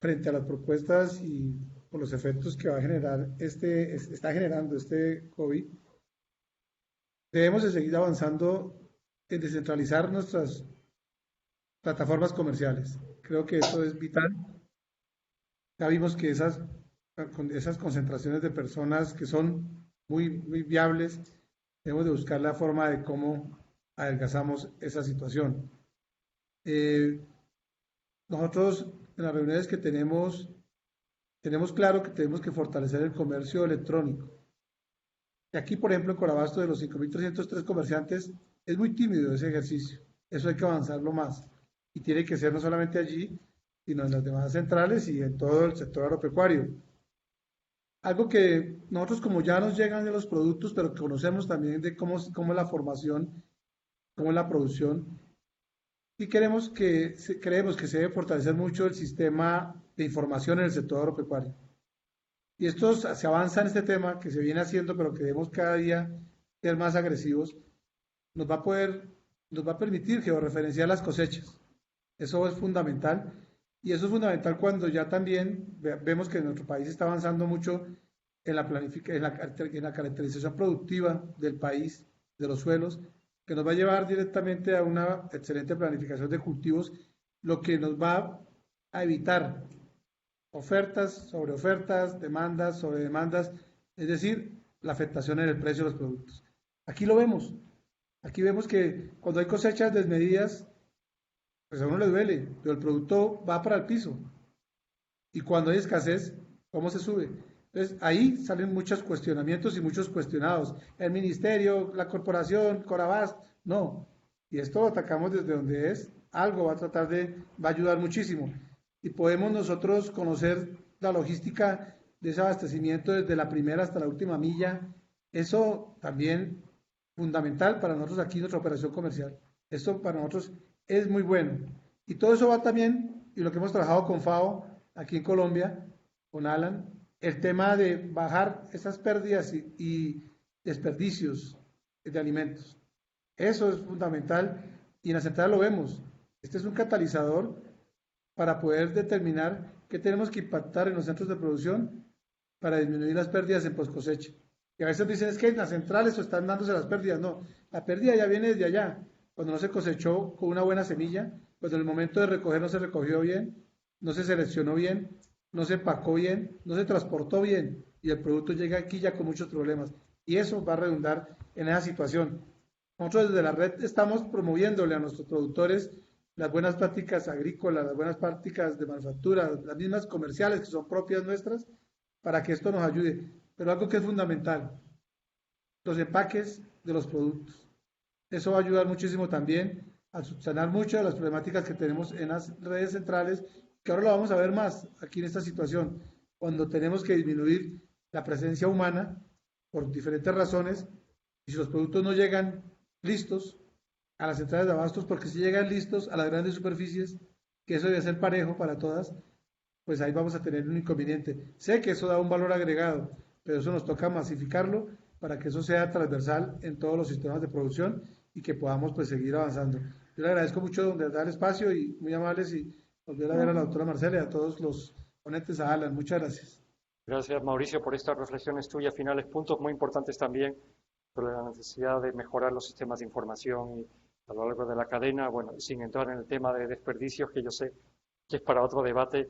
Speaker 3: frente a las propuestas y por los efectos que va a generar está generando este COVID, debemos de seguir avanzando en descentralizar nuestras plataformas comerciales. Creo que esto es vital. Ya vimos que esas concentraciones de personas que son muy, muy viables, debemos de buscar la forma de cómo adelgazamos esa situación. Nosotros en las reuniones que tenemos claro que tenemos que fortalecer el comercio electrónico. Y aquí, por ejemplo, en Corabastos, de los 5.303 comerciantes, es muy tímido ese ejercicio. Eso hay que avanzarlo más. Y tiene que ser no solamente allí, sino en las demás centrales y en todo el sector agropecuario. Algo que nosotros, como ya nos llegan de los productos, pero conocemos también de cómo es la formación, cómo es la producción, y creemos que se debe fortalecer mucho el sistema de información en el sector agropecuario. Y esto se avanza en este tema que se viene haciendo, pero que debemos cada día ser más agresivos, nos va a permitir georreferenciar las cosechas. Eso es fundamental. Y eso es fundamental cuando ya también vemos que nuestro país está avanzando mucho en la caracterización productiva del país, de los suelos, que nos va a llevar directamente a una excelente planificación de cultivos, lo que nos va a evitar ofertas sobre ofertas, demandas sobre demandas, es decir, la afectación en el precio de los productos. Aquí lo vemos. Aquí vemos que cuando hay cosechas desmedidas, pues a uno le duele, pero el producto va para el piso. Y cuando hay escasez, ¿cómo se sube? Entonces, ahí salen muchos cuestionamientos y muchos cuestionados. El ministerio, la corporación, Corabast, no. Y esto lo atacamos desde donde es. Algo va a ayudar muchísimo. Y podemos nosotros conocer la logística de ese abastecimiento desde la primera hasta la última milla. Eso también fundamental para nosotros aquí en nuestra operación comercial. Esto para nosotros es muy bueno. Y todo eso va también, y lo que hemos trabajado con FAO aquí en Colombia, con Alan, el tema de bajar esas pérdidas y desperdicios de alimentos. Eso es fundamental y en la central lo vemos. Este es un catalizador para poder determinar qué tenemos que impactar en los centros de producción para disminuir las pérdidas en post cosecha. Y a veces dicen es que en las centrales están dándose las pérdidas. No, la pérdida ya viene desde allá. Cuando no se cosechó con una buena semilla, cuando en el momento de recoger no se recogió bien, no se seleccionó bien, no se empacó bien, no se transportó bien y el producto llega aquí ya con muchos problemas. Y eso va a redundar en esa situación. Nosotros desde la red estamos promoviéndole a nuestros productores las buenas prácticas agrícolas, las buenas prácticas de manufactura, las mismas comerciales que son propias nuestras, para que esto nos ayude. Pero algo que es fundamental, los empaques de los productos. Eso va a ayudar muchísimo también a subsanar muchas de las problemáticas que tenemos en las redes centrales, que ahora lo vamos a ver más aquí en esta situación, cuando tenemos que disminuir la presencia humana por diferentes razones, y si los productos no llegan listos a las centrales de abastos, porque si llegan listos a las grandes superficies, que eso debe ser parejo para todas, pues ahí vamos a tener un inconveniente. Sé que eso da un valor agregado, pero eso nos toca masificarlo para que eso sea transversal en todos los sistemas de producción y que podamos pues seguir avanzando. Yo le agradezco mucho de dar espacio y muy amables y volver a ver a la doctora Marcela y a todos los ponentes, a Alan. Muchas gracias.
Speaker 1: Gracias, Mauricio, por estas reflexiones tuyas finales, puntos muy importantes también sobre la necesidad de mejorar los sistemas de información y a lo largo de la cadena, bueno, sin entrar en el tema de desperdicios, que yo sé que es para otro debate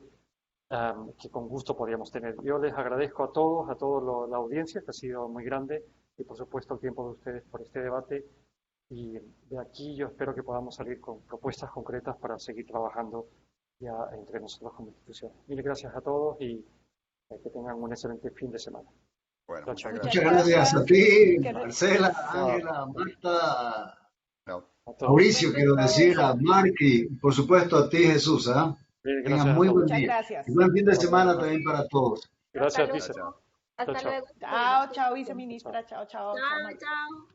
Speaker 1: que con gusto podríamos tener. Yo les agradezco a todos la audiencia, que ha sido muy grande, y por supuesto el tiempo de ustedes por este debate. Y de aquí yo espero que podamos salir con propuestas concretas para seguir trabajando ya entre nosotros como instituciones. Mil gracias a todos y que tengan un excelente fin de semana.
Speaker 6: Bueno,
Speaker 1: Muchas
Speaker 2: Muchas gracias a ti,
Speaker 4: Qué
Speaker 2: Marcela, Ángela, Marta,
Speaker 6: no,
Speaker 1: A todos.
Speaker 2: Mauricio, quiero decir, a Mark y por supuesto a ti, Jesús.
Speaker 1: Bien,
Speaker 2: Tengan
Speaker 1: gracias a
Speaker 2: muy
Speaker 1: todos.
Speaker 2: buen
Speaker 4: Muchas
Speaker 2: día.
Speaker 4: gracias.
Speaker 2: Y buen fin de semana también para todos.
Speaker 1: Gracias,
Speaker 5: Hasta
Speaker 1: Lisa.
Speaker 5: luego. Hasta
Speaker 1: Chao, chao.
Speaker 5: luego.
Speaker 4: Chao, chao, viceministra. Chao, chao.
Speaker 5: Chao, chao.